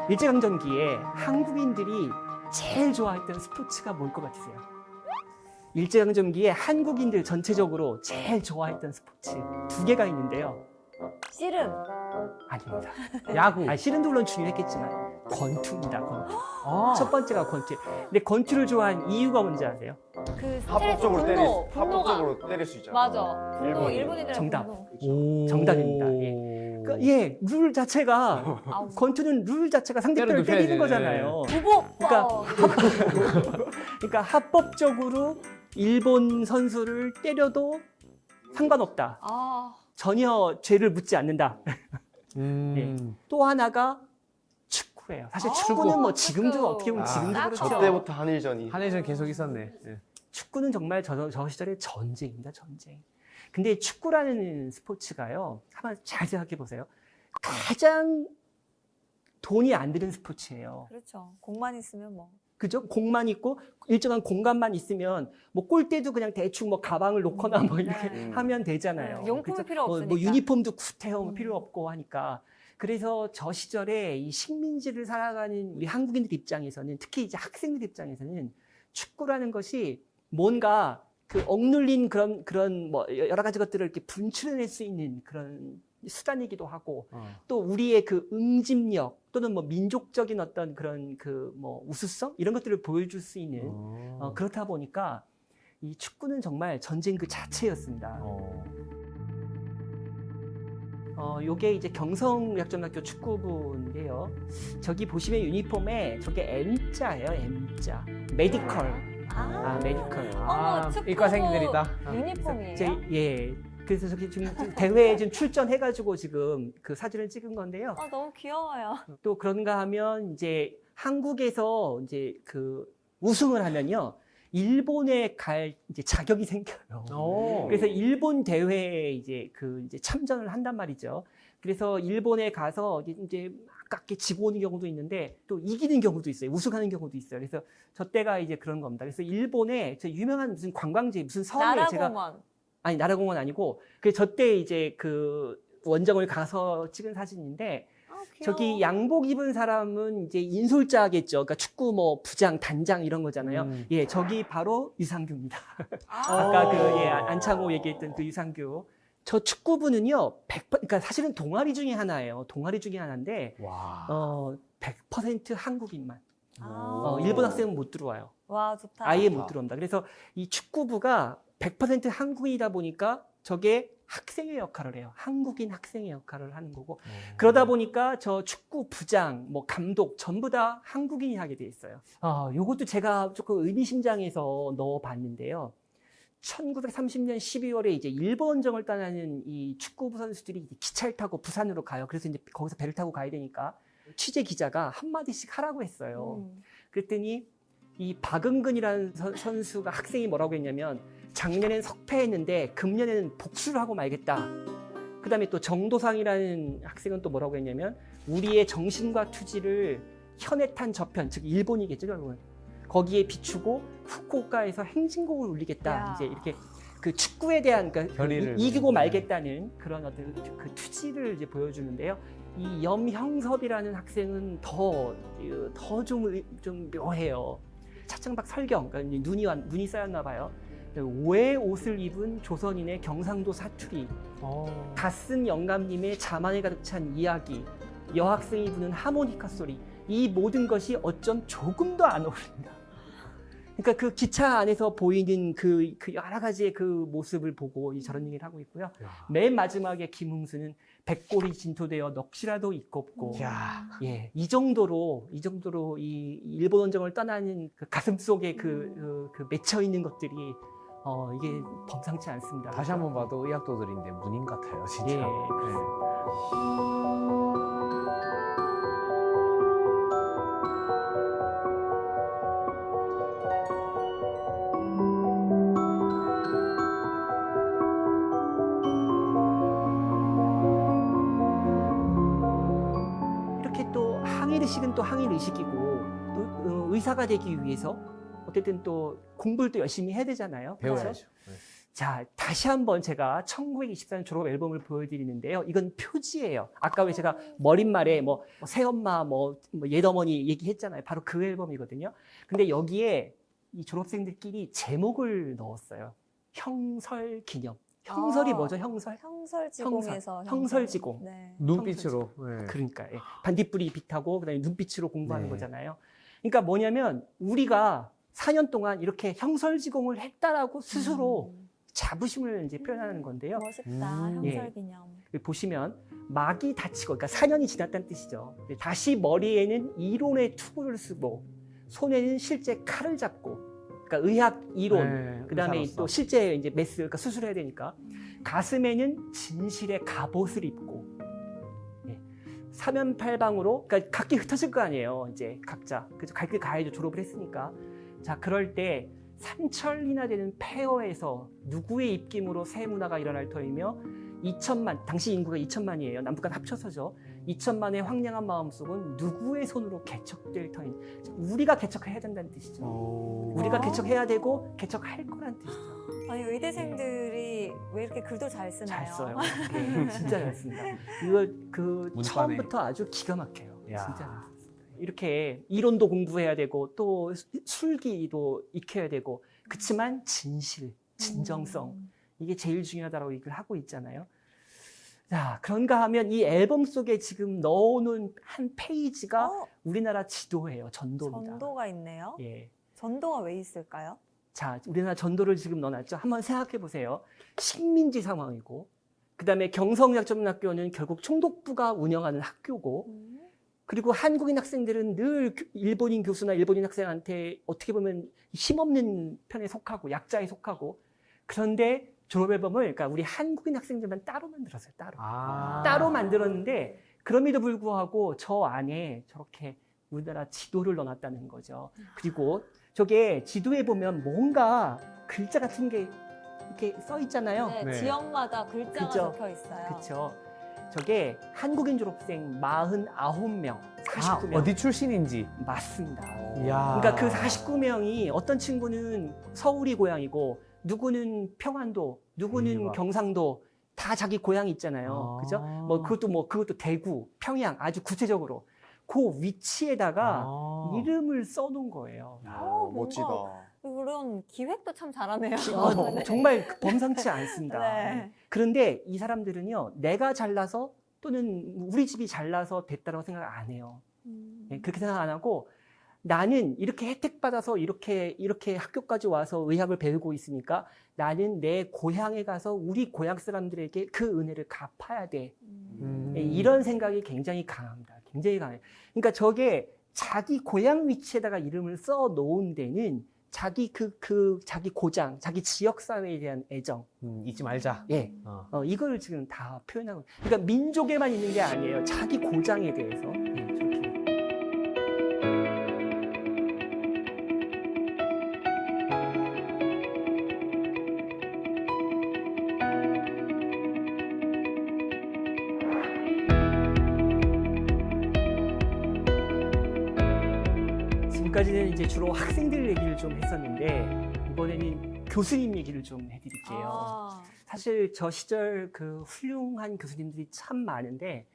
일제강점기에 한국인들이 제일 좋아했던 스포츠가 뭘 것 같으세요? 일제강점기에 한국인들 전체적으로 제일 좋아했던 스포츠 2개가 있는데요. 씨름. 아닙니다. 야구. 씨름도 물론 중요했겠지만 권투입니다. 권투. 아. 첫 번째가 권투. 근데 권투를 좋아한 이유가 뭔지 아세요? 그 스트레스 합법적으로 분노가 합법적으로 때릴 수 있잖아. 맞아. 분노 일본인. 일본인들의 정답. 분노. 정답입니다. 예. 그러니까 예, 룰 자체가 아우. 권투는 룰 자체가 상대편을 때려 때리는 눕혀야지. 거잖아요. 부복. 그러니까 합법적으로 일본 선수를 때려도 상관없다. 아, 전혀 죄를 묻지 않는다. 또 하나가 축구예요. 사실 아, 축구는 뭐 축구. 지금도 어떻게 보면 아, 지금도 저 그렇죠. 저 때부터 한일전이 한일전 계속 있었네. 예. 축구는 정말 저 시절의 전쟁입니다. 전쟁. 근데 축구라는 스포츠가요. 한번 잘 생각해 보세요. 가장 돈이 안 드는 스포츠예요. 그렇죠. 공만 있으면 뭐. 그죠? 공만 있고 일정한 공간만 있으면 뭐 골대도 그냥 대충 뭐 가방을 놓거나 뭐 이렇게 네. 하면 되잖아요. 네, 용품이 그죠? 필요 없으니까. 뭐 유니폼도 구태여 뭐 음. 필요 없고 하니까. 그래서 저 시절에 이 식민지를 살아가는 우리 한국인들 입장에서는 특히 이제 학생들 입장에서는 축구라는 것이 뭔가 그 억눌린 그런 뭐 여러 가지 것들을 이렇게 분출해낼 수 있는 그런 수단이기도 하고 또 우리의 그 응집력 또는 뭐 민족적인 어떤 그런 그 뭐 우수성 이런 것들을 보여줄 수 있는 그렇다 보니까 이 축구는 정말 전쟁 그 자체였습니다. 요게 이제 경성의학전학교 축구부인데요. 저기 보시면 유니폼에 저게 M자예요, M자. 메디컬. 메디컬. 어머, 축구부 이과생들이다. 유니폼이에요? 예. 그래서 저기 지금 대회에 좀 출전해가지고 지금 그 사진을 찍은 건데요. 아, 너무 귀여워요. 또 그런가 하면 이제 한국에서 이제 그 우승을 하면요. 일본에 갈 이제 자격이 생겨요. 그래서 일본 대회에 이제 이제 참전을 한단 말이죠. 그래서 일본에 가서 이제 아깝게 지고 오는 경우도 있는데 또 이기는 경우도 있어요. 우승하는 경우도 있어요. 그래서 저 때가 이제 그런 겁니다. 그래서 일본에 저 유명한 무슨 관광지 무슨 섬에 제가 나라공원. 아니 나라공원 아니고 그 저 때 이제 그 원정을 가서 찍은 사진인데 아, 귀여워. 저기 양복 입은 사람은 이제 인솔자겠죠. 그러니까 축구 뭐 부장, 단장 이런 거잖아요. 예, 저기 바로 유상규입니다. 아까 그 예, 안창호 얘기했던 그 유상규. 저 축구부는요, 100%, 그러니까 사실은 동아리 중에 하나예요. 동아리 중에 하나인데, 와. 100% 한국인만. 아. 일본 학생은 못 들어와요. 와, 좋다. 아예 못 들어옵니다. 그래서 이 축구부가 100% 한국인이다 보니까 저게 학생의 역할을 해요. 한국인 학생의 역할을 하는 거고. 그러다 보니까 저 축구 부장, 뭐 감독 전부 다 한국인이 하게 돼 있어요. 요것도 제가 조금 의미심장해서 넣어봤는데요. 1930년 12월에 이제 일본정을 떠나는 이 축구부 선수들이 이제 기차를 타고 부산으로 가요. 그래서 이제 거기서 배를 타고 가야 되니까 취재 기자가 한마디씩 하라고 했어요. 그랬더니 이 박은근이라는 선수가 학생이 뭐라고 했냐면 작년엔 석패했는데 금년에는 복수를 하고 말겠다. 그 다음에 또 정도상이라는 학생은 또 뭐라고 했냐면 우리의 정신과 투지를 현에 탄 저편, 즉 일본이겠죠, 여러분. 거기에 비추고 후쿠오카에서 행진곡을 울리겠다. 야. 이제 이렇게 그 축구에 대한 그러니까 결의를 이기고 말겠다는 그런 어떤 그 투지를 이제 보여주는데요. 이 염형섭이라는 학생은 더 좀 묘해요. 차창박 설경, 그러니까 눈이 쌓였나 봐요. 왜 옷을 입은 조선인의 경상도 사투리, 갓쓴 영감님의 자만에 가득 찬 이야기, 여학생이 부는 하모니카 소리, 이 모든 것이 어쩜 조금도 안 어울린다. 그러니까 그 기차 안에서 보이는 그 여러 가지의 그 모습을 보고 저런 얘기를 하고 있고요. 맨 마지막에 김흥수는 백골이 진토되어 넋이라도 있겁고, 예, 이 정도로 이 일본 원정을 떠나는 그 가슴 속에 그 맺혀 있는 것들이 이게 범상치 않습니다. 다시 한번 봐도 의학도들인데 문인 같아요, 진짜. 예, 네. 이렇게 또 항일의식은 또 항일의식이고 또 의사가 되기 위해서 어쨌든 또 공부를 또 열심히 해야 되잖아요. 그렇죠? 배워야죠. 네. 자, 다시 한번 제가 1924년 졸업 앨범을 보여드리는데요. 이건 표지예요. 아까 왜 제가 머릿말에 뭐 새엄마, 뭐 옛어머니 얘기했잖아요. 바로 그 앨범이거든요. 근데 여기에 이 졸업생들끼리 제목을 넣었어요. 형설기념. 형설이 뭐죠? 형설? 형설지공에서 형설지공. 네. 눈빛으로. 네. 그러니까 예. 반딧불이 빛하고 그다음에 눈빛으로 공부하는 네. 거잖아요. 그러니까 뭐냐면 우리가 4년 동안 이렇게 형설지공을 했다라고 스스로 자부심을 이제 표현하는 건데요. 멋있다. 음. 형설기념. 보시면 막이 닫히고, 그러니까 4년이 지났다는 뜻이죠. 다시 머리에는 이론의 투구를 쓰고 손에는 실제 칼을 잡고, 그러니까 의학 이론, 네, 그다음에 의사로서. 또 실제 이제 메스, 그러니까 수술해야 되니까 가슴에는 진실의 갑옷을 입고, 예, 사면팔방으로, 그러니까 각기 흩어질 거 아니에요. 이제 각자 그래서 갈 길 가야죠. 졸업을 했으니까. 자, 그럴 때 삼천리나 되는 폐허에서 누구의 입김으로 새 문화가 일어날 터이며 2천만, 당시 인구가 2천만이에요. 남북한 합쳐서죠. 2천만의 황량한 마음속은 누구의 손으로 개척될 터인, 우리가 개척해야 된다는 뜻이죠. 우리가 개척해야 되고 개척할 거란 뜻이죠. 아니, 의대생들이 왜 이렇게 글도 잘 쓰나요? 잘 써요. 네, 진짜 잘 씁니다. 이거 그 문과네. 처음부터 아주 기가 막혀요. 야. 진짜 잘 씁니다. 이렇게 이론도 공부해야 되고 또 술기도 익혀야 되고, 그치만 진실, 진정성, 이게 제일 중요하다고 얘기를 하고 있잖아요. 자, 그런가 하면 이 앨범 속에 지금 넣어놓은 한 페이지가 우리나라 지도예요. 전도입니다. 전도가 있네요. 예. 전도가 왜 있을까요? 자, 우리나라 전도를 지금 넣어놨죠. 한번 생각해 보세요. 식민지 상황이고, 그 다음에 경성의학전문학교는 결국 총독부가 운영하는 학교고, 그리고 한국인 학생들은 늘 일본인 교수나 일본인 학생한테 어떻게 보면 힘없는 편에 속하고 약자에 속하고, 그런데 졸업 앨범을, 그러니까 우리 한국인 학생들만 따로 만들었어요. 따로 만들었는데, 그럼에도 불구하고 저 안에 저렇게 우리나라 지도를 넣어놨다는 거죠. 그리고 저게 지도에 보면 뭔가 글자 같은 게 이렇게 써 있잖아요. 네, 네. 지역마다 글자가 그죠. 적혀 있어요. 그렇죠. 저게 한국인 졸업생 49명, 49명. 어디 출신인지. 맞습니다. 이야. 그러니까 그 49명이 어떤 친구는 서울이 고향이고, 누구는 평안도, 누구는 대박. 경상도, 다 자기 고향이 있잖아요. 그죠? 그것도 대구, 평양, 아주 구체적으로 그 위치에다가 이름을 써놓은 거예요. 뭔가 멋지다. 이런 기획도 참 잘하네요. 정말 범상치 않습니다. 네. 그런데 이 사람들은요, 내가 잘나서 또는 우리 집이 잘나서 됐다고 생각 안 해요. 네, 그렇게 생각 안 하고, 나는 이렇게 혜택 받아서 이렇게 학교까지 와서 의학을 배우고 있으니까 나는 내 고향에 가서 우리 고향 사람들에게 그 은혜를 갚아야 돼. 네, 이런 생각이 굉장히 강합니다. 굉장히 강해요. 그러니까 저게 자기 고향 위치에다가 이름을 써 놓은 데는 자기 자기 고장, 자기 지역 사회에 대한 애정, 잊지 말자. 예, 이걸 지금 다 표현하고, 그러니까 민족에만 있는 게 아니에요. 자기 고장에 대해서. 저렇게. 지금까지는 이제 주로 학생들 얘기를 좀 했었는데, 이번에는 교수님 얘기를 좀 해드릴게요. 사실 저 시절 그 훌륭한 교수님들이 참 많은데,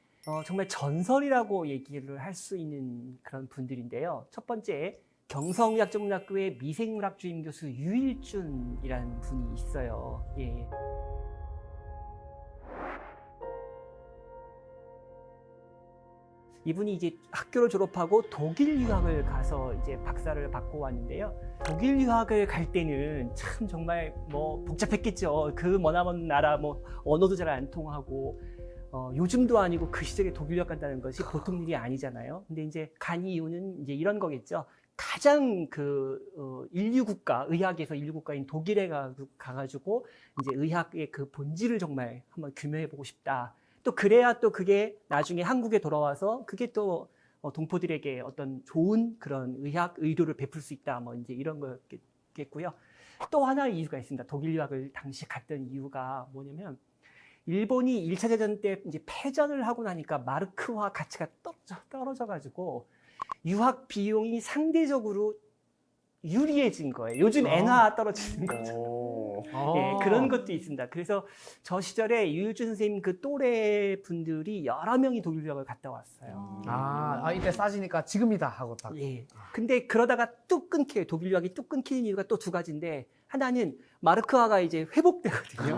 정말 전설이라고 얘기를 할 수 있는 그런 분들인데요. 첫 번째, 경성의학전문학교의 미생물학 주임 교수 유일준이라는 분이 있어요. 예. 이분이 이제 학교를 졸업하고 독일 유학을 가서 이제 박사를 받고 왔는데요. 독일 유학을 갈 때는 참 정말 뭐 복잡했겠죠. 그 머나먼 나라 뭐 언어도 잘 안 통하고, 요즘도 아니고 그 시절에 독일 유학 간다는 것이 보통 일이 아니잖아요. 근데 이제 간 이유는 이제 이런 거겠죠. 가장 인류 국가, 의학에서 인류 국가인 독일에 가가지고 이제 의학의 그 본질을 정말 한번 규명해보고 싶다. 또 그래야 또 그게 나중에 한국에 돌아와서 그게 또 동포들에게 어떤 좋은 그런 의료를 베풀 수 있다. 뭐 이제 이런 거겠고요. 또 하나의 이유가 있습니다. 독일 유학을 당시 갔던 이유가 뭐냐면, 일본이 1차 대전 때 이제 패전을 하고 나니까 마르크화 가치가 떨어져가지고 유학 비용이 상대적으로 유리해진 거예요. 요즘 엔화 떨어지는 거죠. 예, 그런 것도 있습니다. 그래서 저 시절에 유일준 선생님 그 또래 분들이 여러 명이 독일 유학을 갔다 왔어요. 이때 싸지니까 지금이다 하고 딱. 예. 근데 그러다가 뚝 끊겨요. 독일 유학이 뚝 끊기는 이유가 또 두 가지인데, 하나는 마르크화가 이제 회복되거든요.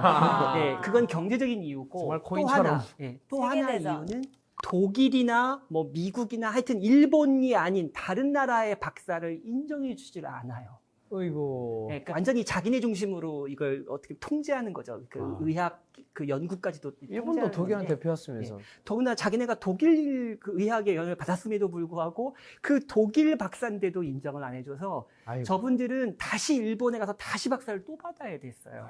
예, 그건 경제적인 이유고, 정말 또 코인처럼. 하나, 또 하나 세계대전. 이유는 독일이나 뭐 미국이나 하여튼 일본이 아닌 다른 나라의 박사를 인정해 주질 않아요. 어이고. 네, 그러니까 완전히 자기네 중심으로 이걸 어떻게 통제하는 거죠. 그 아. 의학 그 연구까지도 일본도 통제하는 독일한 건데, 대표였으면서. 더구나 자기네가 독일 그 의학의 영향을 받았음에도 불구하고 그 독일 박사인데도 인정을 안 해줘서 아이고. 저분들은 다시 일본에 가서 다시 박사를 또 받아야 됐어요.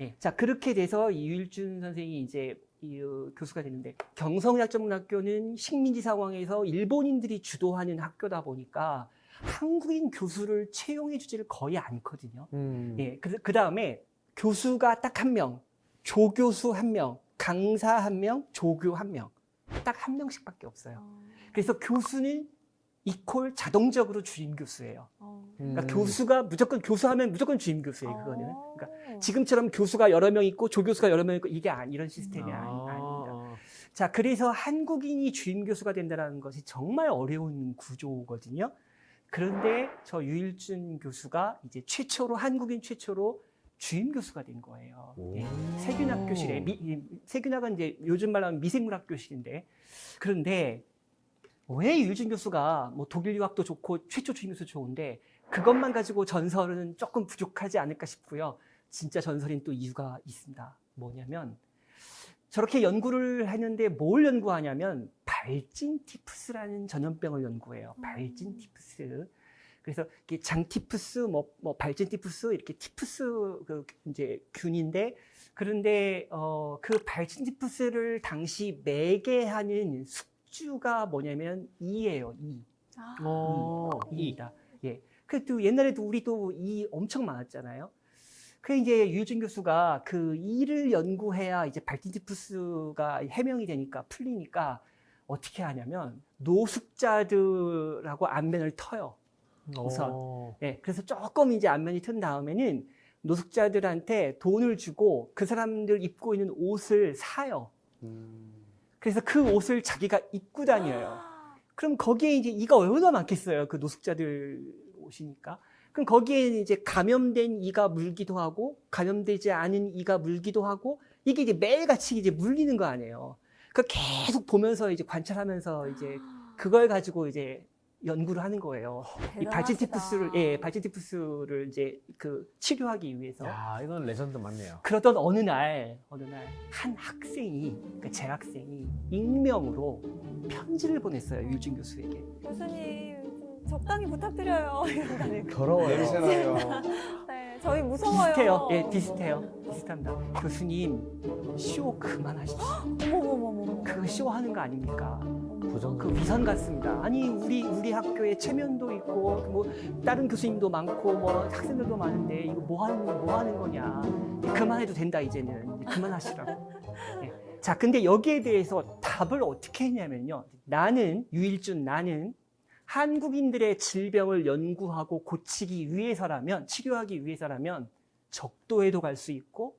예. 자, 그렇게 돼서 이 유일준 선생이 이제 교수가 됐는데, 경성의학전문학교는 식민지 상황에서 일본인들이 주도하는 학교다 보니까 한국인 교수를 채용해 주지를 거의 않거든요. 예. 그 다음에 교수가 딱 한 명, 조교수 한 명, 강사 한 명, 조교 한 명. 딱 한 명씩밖에 없어요. 그래서 교수는 이퀄 자동적으로 주임 교수예요. 그러니까 교수가 무조건 교수하면 무조건 주임 교수예요. 그거는. 그러니까 지금처럼 교수가 여러 명 있고 조교수가 여러 명 있고 이게 이런 시스템이 아닙니다. 자, 그래서 한국인이 주임 교수가 된다는 것이 정말 어려운 구조거든요. 그런데 저 유일준 교수가 이제 한국인 최초로 주임 교수가 된 거예요. 예. 세균학 교실에 세균학은 이제 요즘 말로 하면 미생물학 교실인데, 그런데 왜 유일준 교수가 뭐 독일 유학도 좋고 최초 주임 교수 좋은데 그것만 가지고 전설은 조금 부족하지 않을까 싶고요. 진짜 전설인 또 이유가 있습니다. 뭐냐면 저렇게 연구를 했는데 뭘 연구하냐면 발진티푸스라는 전염병을 연구해요. 발진티푸스. 그래서 이게 장티푸스, 뭐 발진티푸스 이렇게 티푸스 그 이제 균인데, 그런데 그 발진티푸스를 당시 매개하는 숙주가 뭐냐면 이예요. 이입니다. 예. 그또 옛날에도 우리도 이 엄청 많았잖아요. 그 이제 유일준 교수가 그 이를 연구해야 이제 발진티푸스가 해명이 되니까 풀리니까 어떻게 하냐면 노숙자들하고 안면을 터요. 우선. 예. 그래서 조금 이제 안면이 튼 다음에는 노숙자들한테 돈을 주고 그 사람들 입고 있는 옷을 사요. 그래서 그 옷을 자기가 입고 다녀요. 그럼 거기에 이제 이가 얼마나 많겠어요. 그 노숙자들 옷이니까. 그럼 거기에 이제 감염된 이가 물기도 하고 감염되지 않은 이가 물기도 하고 이게 이제 매일같이 이제 물리는 거 아니에요. 그 계속 보면서 이제 관찰하면서 이제 그걸 가지고 이제 연구를 하는 거예요. 이 발진티푸스를 이제 그 치료하기 위해서. 야, 이건 레전드 맞네요. 그러던 어느 날 한 학생이, 그러니까 재학생이 익명으로 편지를 보냈어요. 유일준 교수에게. 교수님 좀 적당히 부탁드려요. 이런다니까. 더러워요. 냄새나요. 네, 저희 무서워요. 비슷해요. 예, 비슷합니다. 교수님, 쇼 그만하십시오. 어머머머머. 그거 쇼 하는 거 아닙니까? 부정. 그 위선 같습니다. 아니 우리 학교에 체면도 있고 뭐 다른 교수님도 많고 뭐 학생들도 많은데 이거 뭐 하는 거냐? 그만해도 된다 이제는. 그만하시라고. 네. 자, 근데 여기에 대해서 답을 어떻게 했냐면요. 나는 한국인들의 질병을 연구하고 고치기 위해서라면, 치료하기 위해서라면 적도에도 갈 수 있고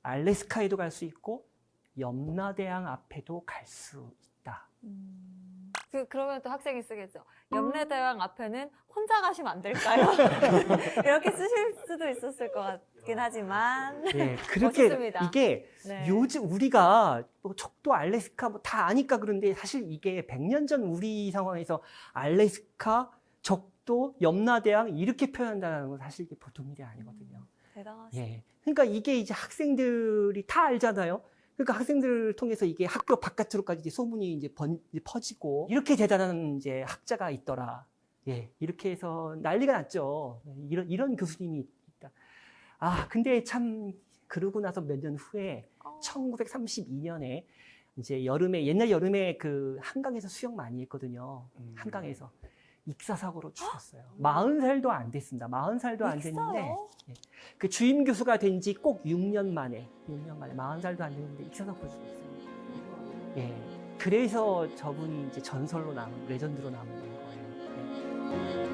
알래스카에도 갈 수 있고 염라대왕 앞에도 갈 수 있다. 그러면 또 학생이 쓰겠죠. 염라대왕 앞에는 혼자 가시면 안 될까요? 이렇게 쓰실 수도 있었을 것 같긴 하지만. 네, 그렇게 멋있습니다. 이게 네. 요즘 우리가 뭐 적도 알래스카 뭐 다 아니까 그런데 사실 이게 100년 전 우리 상황에서 알래스카, 적도, 염라대왕 이렇게 표현한다는 건 사실 이게 보통 일이 아니거든요. 대단하시다. 예. 그러니까 이게 이제 학생들이 다 알잖아요. 그러니까 학생들을 통해서 이게 학교 바깥으로까지 이제 소문이 이제 퍼지고 이렇게 대단한 이제 학자가 있더라. 예. 이렇게 해서 난리가 났죠. 이런 교수님이 있다. 아, 근데 참 그러고 나서 몇 년 후에 1932년에 이제 옛날 여름에 그 한강에서 수영 많이 했거든요. 한강에서 익사사고로 죽었어요. 40살도 안 됐습니다. 40살도 안 됐는데 익사요? 예. 그 주임 교수가 된 지 꼭 6년 만에 40살도 안 됐는데 익사사고로 죽었어요. 예. 그래서 저분이 이제 전설로 레전드로 남은 거예요. 예.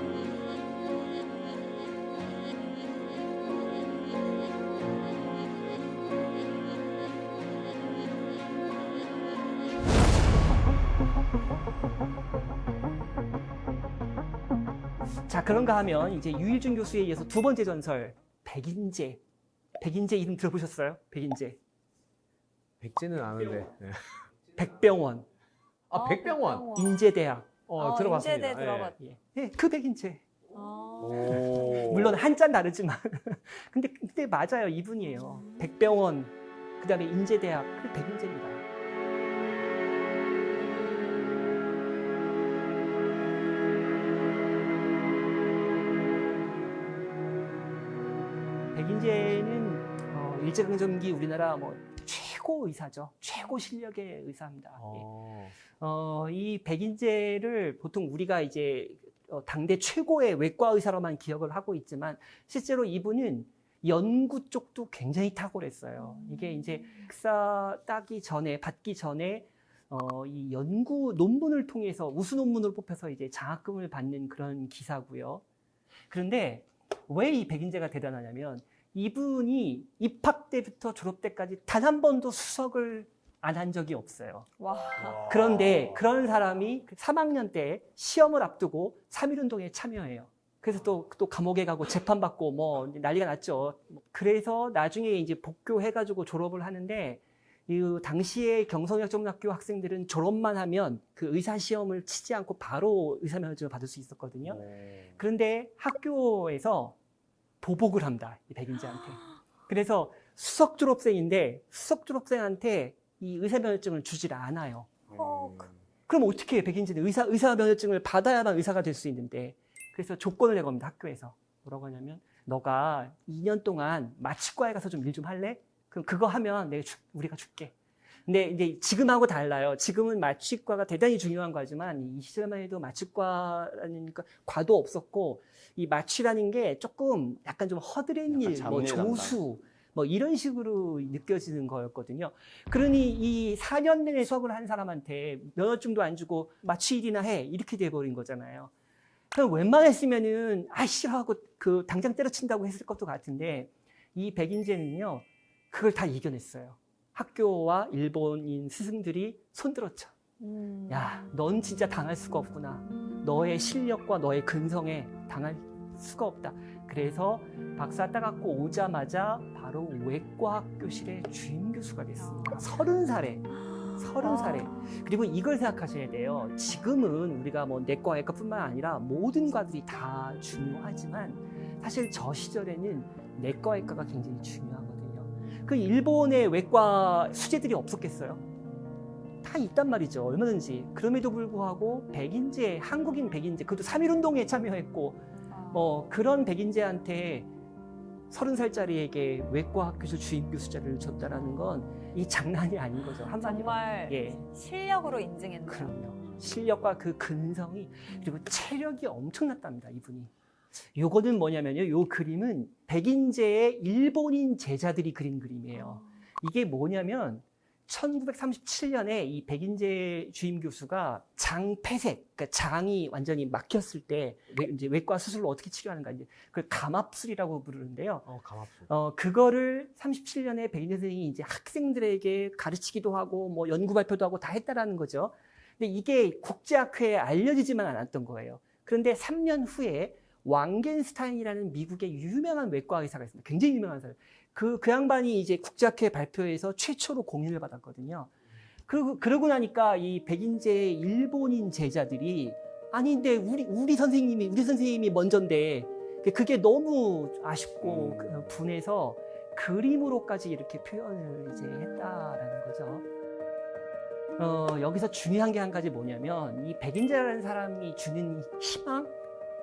자, 그런가 하면 이제 유일준 교수에 이어서 두 번째 전설, 백인재. 백인재 이름 들어보셨어요? 백인재. 백제는 아는데. 네. 백병원, 아, 백병원. 인제대학. 들어봤습니다. 인제대 들어봤. 예, 그 백인재. 물론 한자는 다르지만 근데 맞아요. 이분이에요. 백병원, 그다음에 인제대학, 그 백인재입니다. 백인재는 일제강점기 우리나라 뭐 최고 의사죠. 최고 실력의 의사입니다. 이 백인재를 보통 우리가 이제 당대 최고의 외과 의사로만 기억을 하고 있지만 실제로 이분은 연구 쪽도 굉장히 탁월했어요. 이게 이제 박사 받기 전에 이 연구 논문을 통해서 우수 논문을 뽑혀서 이제 장학금을 받는 그런 기사고요. 그런데 왜 이 백인재가 대단하냐면 이분이 입학 때부터 졸업 때까지 단 한 번도 수석을 안 한 적이 없어요. 와. 그런데 그런 사람이 3학년 때 시험을 앞두고 3.1운동에 참여해요. 그래서 또 감옥에 가고 재판받고 뭐 난리가 났죠. 그래서 나중에 이제 복교해가지고 졸업을 하는데 이 당시에 경성여중학교 학생들은 졸업만 하면 그 의사 시험을 치지 않고 바로 의사 면허증을 받을 수 있었거든요. 그런데 학교에서 보복을 합니다. 이 백인재한테. 그래서 수석 졸업생인데 수석 졸업생한테 이 의사 면허증을 주질 않아요. 그럼 어떻게 해요? 백인재는 의사 면허증을 받아야만 의사가 될 수 있는데. 그래서 조건을 내겁니다. 학교에서. 뭐라고 하냐면 너가 2년 동안 마취과에 가서 좀 일 좀 할래? 그럼 그거 하면 우리가 줄게. 근데 이제 지금하고 달라요. 지금은 마취과가 대단히 중요한 과지만 이 시절만 해도 마취과라는 과도 없었고 이 마취라는 게 조금 약간 좀 허드렛 일, 뭐 조수 뭐 이런 식으로 느껴지는 거였거든요. 그러니 이 4년 내내 수업을 한 사람한테 면허증도 안 주고 마취 일이나 해 이렇게 돼버린 거잖아요. 그럼 웬만했으면은 싫어하고 그 당장 때려친다고 했을 것도 같은데 이 백인재는요 그걸 다 이겨냈어요. 학교와 일본인 스승들이 손들었죠. 야, 넌 진짜 당할 수가 없구나. 너의 실력과 너의 근성에 당할 수가 없다. 그래서 박사 따갖고 오자마자 바로 외과학 교실의 주임 교수가 됐습니다. 30살에. 그리고 이걸 생각하셔야 돼요. 지금은 우리가 뭐 내과, 외과뿐만 아니라 모든 과들이 다 중요하지만 사실 저 시절에는 내과, 외과가 굉장히 중요하거든요. 그 일본의 외과 수재들이 없었겠어요? 다 있단 말이죠. 얼마든지. 그럼에도 불구하고 백인재, 한국인 백인재, 그것도 3.1운동에 참여했고 뭐 그런 백인재한테 30살짜리에게 외과학 교수 주임 교수자를 줬다라는 건 이 장난이 아닌 거죠. 한마디로. 정말 실력으로 인증했네요. 그럼요. 실력과 그 근성이 그리고 체력이 엄청났답니다. 이분이. 요거는 뭐냐면요. 요 그림은 백인재의 일본인 제자들이 그린 그림이에요. 이게 뭐냐면 1937년에 이 백인재 주임 교수가 장 폐색, 그러니까 장이 완전히 막혔을 때 이제 외과 수술로 어떻게 치료하는가 이제 그 감압술이라고 부르는데요. 감압술. 그거를 37년에 백인재 선생님이 이제 학생들에게 가르치기도 하고 뭐 연구 발표도 하고 다 했다라는 거죠. 근데 이게 국제학회에 알려지지만 않았던 거예요. 그런데 3년 후에 왕겐스타인이라는 미국의 유명한 외과 의사가 있습니다. 굉장히 유명한 사람. 그 양반이 이제 국제학회 발표에서 최초로 공인을 받았거든요. 그러고 나니까 이 백인재의 일본인 제자들이 아닌데 우리 선생님이 먼저인데 그게 너무 아쉽고 분해서 그림으로까지 이렇게 표현을 이제 했다라는 거죠. 여기서 중요한 게 한 가지 뭐냐면 이 백인재라는 사람이 주는 희망,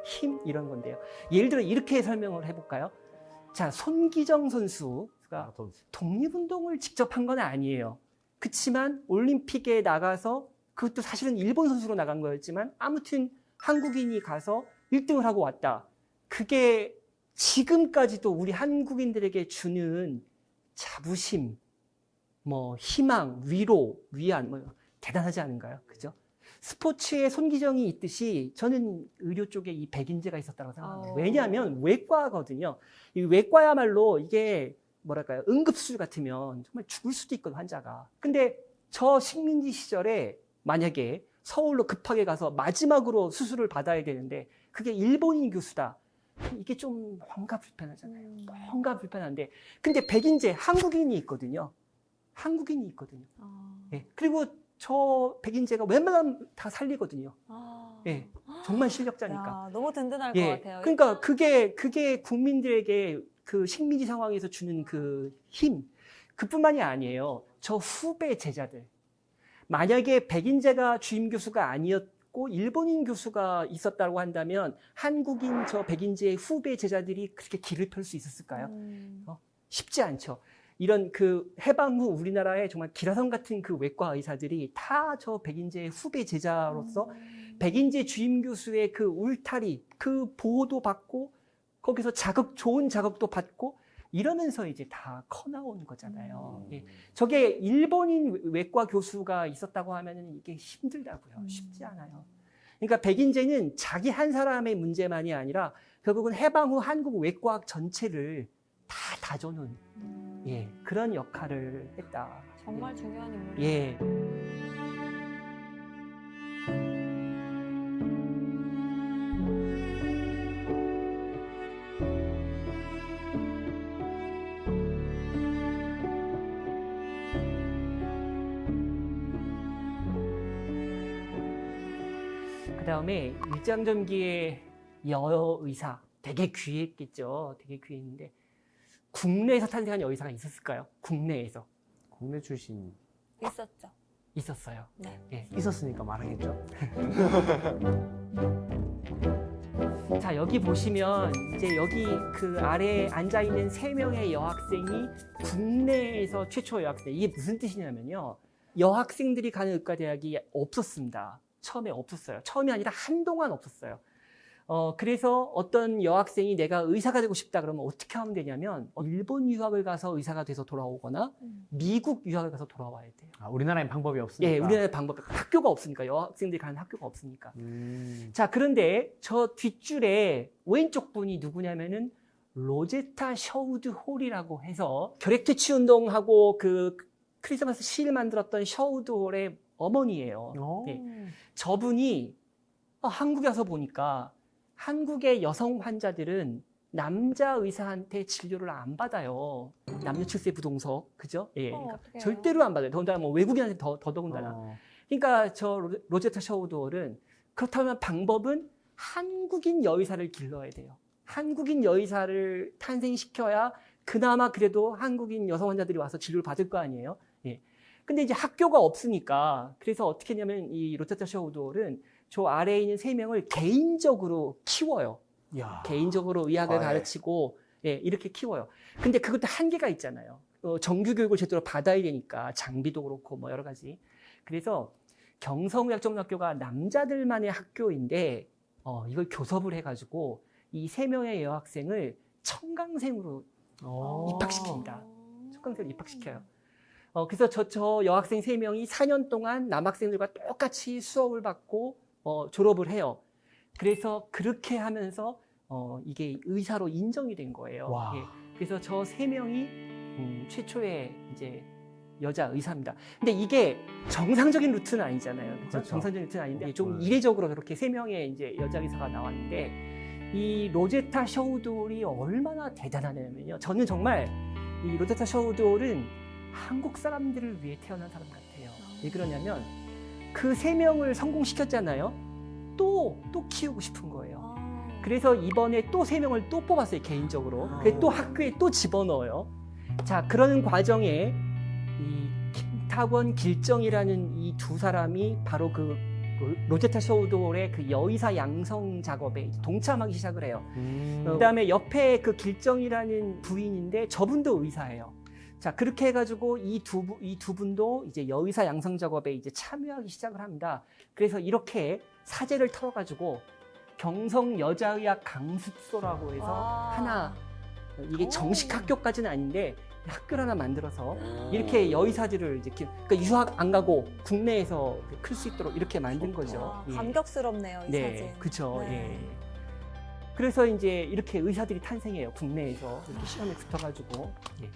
힘 이런 건데요. 예를 들어 이렇게 설명을 해볼까요? 자, 손기정 선수가 독립운동을 직접 한 건 아니에요. 그렇지만 올림픽에 나가서 그것도 사실은 일본 선수로 나간 거였지만 아무튼 한국인이 가서 1등을 하고 왔다. 그게 지금까지도 우리 한국인들에게 주는 자부심, 뭐 희망, 위로, 위안 뭐 대단하지 않은가요? 그죠? 스포츠에 손기정이 있듯이 저는 의료 쪽에 이 백인재가 있었다고 생각합니다. 왜냐하면 외과거든요. 이 외과야말로 이게 뭐랄까요? 응급수술 같으면 정말 죽을 수도 있거든, 환자가. 근데 저 식민지 시절에 만약에 서울로 급하게 가서 마지막으로 수술을 받아야 되는데 그게 일본인 교수다. 이게 좀 뭔가 불편하잖아요. 뭔가 불편한데. 근데 백인재, 한국인이 있거든요. 네. 그리고 저 백인재가 웬만하면 다 살리거든요. 네. 정말 실력자니까. 야, 너무 든든할 것 예, 같아요. 그러니까 그게 국민들에게 그 식민지 상황에서 주는 그 힘, 그뿐만이 아니에요. 저 후배 제자들. 만약에 백인제가 주임 교수가 아니었고 일본인 교수가 있었다고 한다면 한국인 저 백인제의 후배 제자들이 그렇게 길을 펼 수 있었을까요? 쉽지 않죠. 이런 그 해방 후 우리나라의 정말 기라성 같은 그 외과 의사들이 다 저 백인제의 후배 제자로서 백인제 주임 교수의 그 울타리, 그 보호도 받고 거기서 좋은 자극도 받고 이러면서 이제 다 커 나오는 거잖아요. 예. 저게 일본인 외과 교수가 있었다고 하면은 이게 힘들다고요. 쉽지 않아요. 그러니까 백인제는 자기 한 사람의 문제만이 아니라 결국은 해방 후 한국 외과학 전체를 다 다져놓은 예, 그런 역할을 했다. 정말 중요한 인물이에요. 예. 그 다음에 일장전기의 여의사 되게 귀했겠죠. 되게 귀했는데 국내에서 탄생한 여의사가 있었을까요? 국내에서 국내 출신 있었죠. 있었어요. 네. 예. 있었으니까 말하겠죠. 자, 여기 보시면 이제 여기 그 아래에 앉아 있는 3명의 여학생이 국내에서 최초 여학생. 이게 무슨 뜻이냐면요. 여학생들이 가는 의과대학이 없었습니다. 처음에 없었어요. 처음이 아니라 한동안 없었어요. 그래서 어떤 여학생이 내가 의사가 되고 싶다 그러면 어떻게 하면 되냐면 일본 유학을 가서 의사가 돼서 돌아오거나 미국 유학을 가서 돌아와야 돼요. 아, 우리나라엔 방법이 없으니까. 예, 우리나라의 방법, 학교가 없으니까, 여학생들이 가는 학교가 없으니까. 자, 그런데 저 뒷줄에 왼쪽 분이 누구냐면은 로제타 셔우드 홀이라고 해서 결핵퇴치 운동하고 그 크리스마스 시를 만들었던 셔우드 홀의 어머니예요. 네. 저분이 한국에 와서 보니까 한국의 여성 환자들은 남자 의사한테 진료를 안 받아요. 남녀 칠세 부동석, 그죠? 예, 그러니까 어떡해요. 절대로 안 받아요. 더군다나 뭐 외국인한테 더더군다나. 그러니까 저 로제타 셔우드홀은 그렇다면 방법은 한국인 여의사를 길러야 돼요. 한국인 여의사를 탄생시켜야 그나마 그래도 한국인 여성 환자들이 와서 진료를 받을 거 아니에요. 예. 근데 이제 학교가 없으니까 그래서 어떻게 했냐면 이 로제타 셔우드홀은 저 아래에 있는 3명을 개인적으로 키워요. 야. 개인적으로 의학을 과외. 가르치고 예, 이렇게 키워요. 근데 그것도 한계가 있잖아요. 정규 교육을 제대로 받아야 되니까 장비도 그렇고 뭐 여러 가지. 그래서 경성의학전문학교가 남자들만의 학교인데 이걸 교섭을 해가지고 이 3명의 여학생을 청강생으로 입학시킵니다. 청강생으로 입학시켜요. 그래서 저 여학생 3명이 4년 동안 남학생들과 똑같이 수업을 받고 졸업을 해요. 그래서 그렇게 하면서 이게 의사로 인정이 된 거예요. 와. 예. 그래서 저 3명이 최초의 이제 여자 의사입니다. 근데 이게 정상적인 루트는 아니잖아요. 그렇죠? 그렇죠. 정상적인 루트는 아닌데 좀 이례적으로 그렇게 3명의 이제 여자 의사가 나왔는데 이 로제타 셔우드홀이 얼마나 대단하냐면요. 저는 정말 이 로제타 셔우드홀은 한국 사람들을 위해 태어난 사람 같아요. 왜 그러냐면 그 3명을 성공시켰잖아요. 또 키우고 싶은 거예요. 그래서 이번에 또 3명을 또 뽑았어요, 개인적으로. 그래서 또 학교에 또 집어넣어요. 자, 그러는 과정에 이 김탁원, 길정이라는 이 2사람이 바로 그 로제타 셔우드홀의 그 여의사 양성 작업에 동참하기 시작을 해요. 그다음에 옆에 그 길정이라는 부인인데 저분도 의사예요. 자, 그렇게 해가지고 이 두 분도 이제 여의사 양성 작업에 이제 참여하기 시작을 합니다. 그래서 이렇게 사제를 털어가지고 경성 여자의학 강습소라고 해서 하나, 이게 정식 학교까지는 아닌데 학교를 하나 만들어서 이렇게 여의사들을 이제 그러니까 유학 안 가고 국내에서 클 수 있도록 이렇게 만든 거죠. 예. 감격스럽네요, 이 네, 사진. 그렇죠. 네. 예. 그래서 이제 이렇게 의사들이 탄생해요. 국내에서 이렇게 시험에 붙어가지고. 예.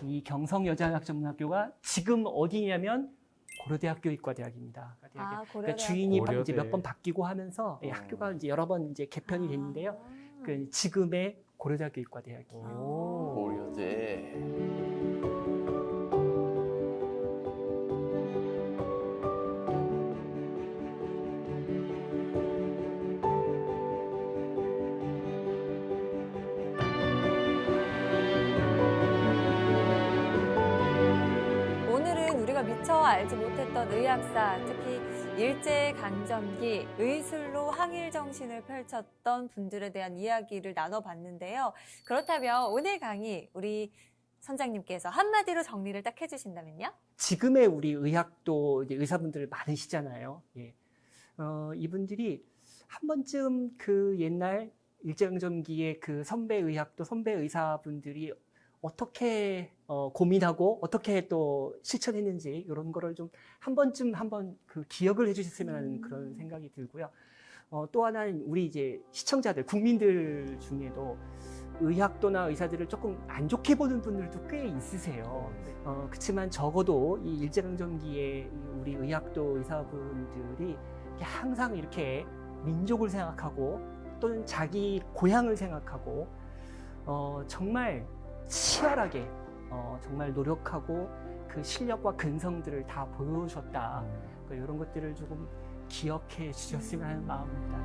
이 경성여자의학전문학교가 지금 어디냐면 고려대학교 의과대학입니다. 그러니까 주인이 고려대. 이제 몇 번 바뀌고 하면서 예, 학교가 이제 여러 번 이제 개편이 됐는데요. 그 지금의 고려대학교 의과대학이에요. 고려대. 알지 못했던 의학사, 특히 일제강점기 의술로 항일 정신을 펼쳤던 분들에 대한 이야기를 나눠봤는데요. 그렇다면 오늘 강의 우리 선장님께서 한마디로 정리를 딱 해주신다면요? 지금의 우리 의학도 이제 의사분들 많으시잖아요. 예. 이분들이 한 번쯤 그 옛날 일제강점기의 그 선배 의학도 선배 의사분들이 어떻게 고민하고 어떻게 또 실천했는지 이런 거를 좀 한 번쯤 한번 그 기억을 해주셨으면 하는 그런 생각이 들고요. 또 하나는 우리 이제 시청자들, 국민들 중에도 의학도나 의사들을 조금 안 좋게 보는 분들도 꽤 있으세요. 그렇지만 적어도 이 일제강점기에 우리 의학도 의사분들이 항상 이렇게 민족을 생각하고 또는 자기 고향을 생각하고 정말 치열하게 정말 노력하고 그 실력과 근성들을 다 보여주셨다. 이런 것들을 조금 기억해 주셨으면 하는 마음입니다.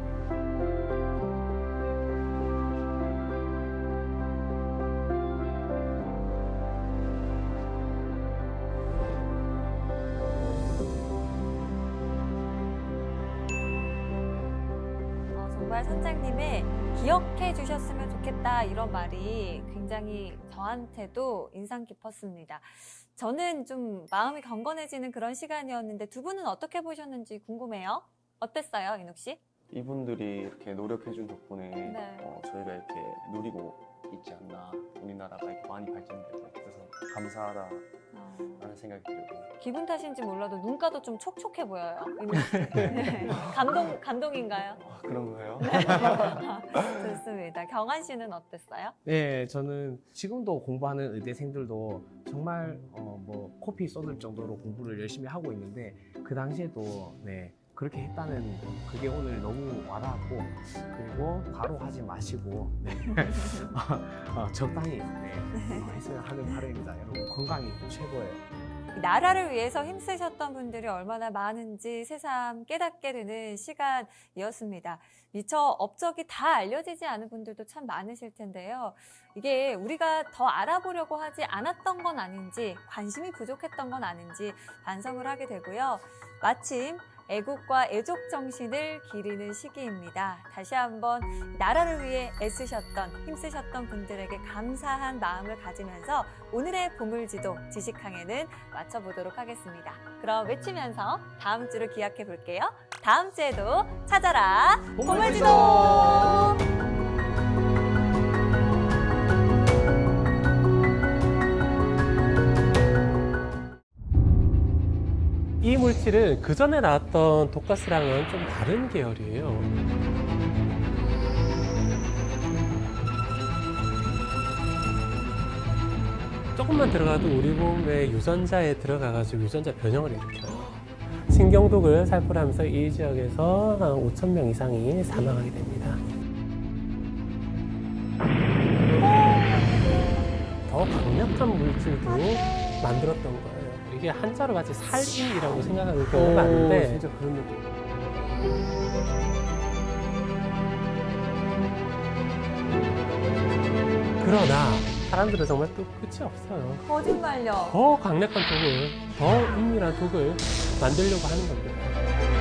정말 선장님의 기억해 주셨으면 좋겠다 이런 말이 굉장히 저한테도 인상 깊었습니다. 저는 좀 마음이 경건해지는 그런 시간이었는데 두 분은 어떻게 보셨는지 궁금해요. 어땠어요, 인욱 씨? 이분들이 이렇게 노력해준 덕분에 네. 저희가 이렇게 누리고 있지 않나. 우리나라가 이렇게 많이 발전되고 그래서 감사하다 라는 생각이 들고. 기분 탓인지 몰라도 눈가도 좀 촉촉해 보여요, 인욱 씨. 네. 감동인가요? 그런가요? 좋습니다. 경환 씨는 어땠어요? 네, 저는 지금도 공부하는 의대생들도 정말 뭐 코피 쏟을 정도로 공부를 열심히 하고 있는데 그 당시에도 네, 그렇게 했다는 그게 오늘 너무 와닿았고 그리고 바로 하지 마시고 네. 적당히 했어야 하는 바람입니다. 여러분 건강이 최고예요. 나라를 위해서 힘쓰셨던 분들이 얼마나 많은지 새삼 깨닫게 되는 시간이었습니다. 미처 업적이 다 알려지지 않은 분들도 참 많으실 텐데요. 이게 우리가 더 알아보려고 하지 않았던 건 아닌지, 관심이 부족했던 건 아닌지 반성을 하게 되고요. 마침 애국과 애족 정신을 기리는 시기입니다. 다시 한번 나라를 위해 애쓰셨던, 힘쓰셨던 분들에게 감사한 마음을 가지면서 오늘의 보물지도 지식항해는 마쳐보도록 하겠습니다. 그럼 외치면서 다음 주를 기약해 볼게요. 다음 주에도 찾아라 보물지도! 이 물질은 그 전에 나왔던 독가스랑은 좀 다른 계열이에요. 조금만 들어가도 우리 몸의 유전자에 들어가가지고 유전자 변형을 일으켜요. 신경독을 살포를 하면서 이 지역에서 한 5,000명 이상이 사망하게 됩니다. 더 강력한 물질도 만들었던 거예요. 이게 한자로 같이 살인이라고 생각하는 경우가 많은데 진짜 그런 느낌. 그러나 사람들은 정말 또 끝이 없어요. 거짓말요. 더 강력한 독을, 더 은밀한 독을 만들려고 하는 겁니다.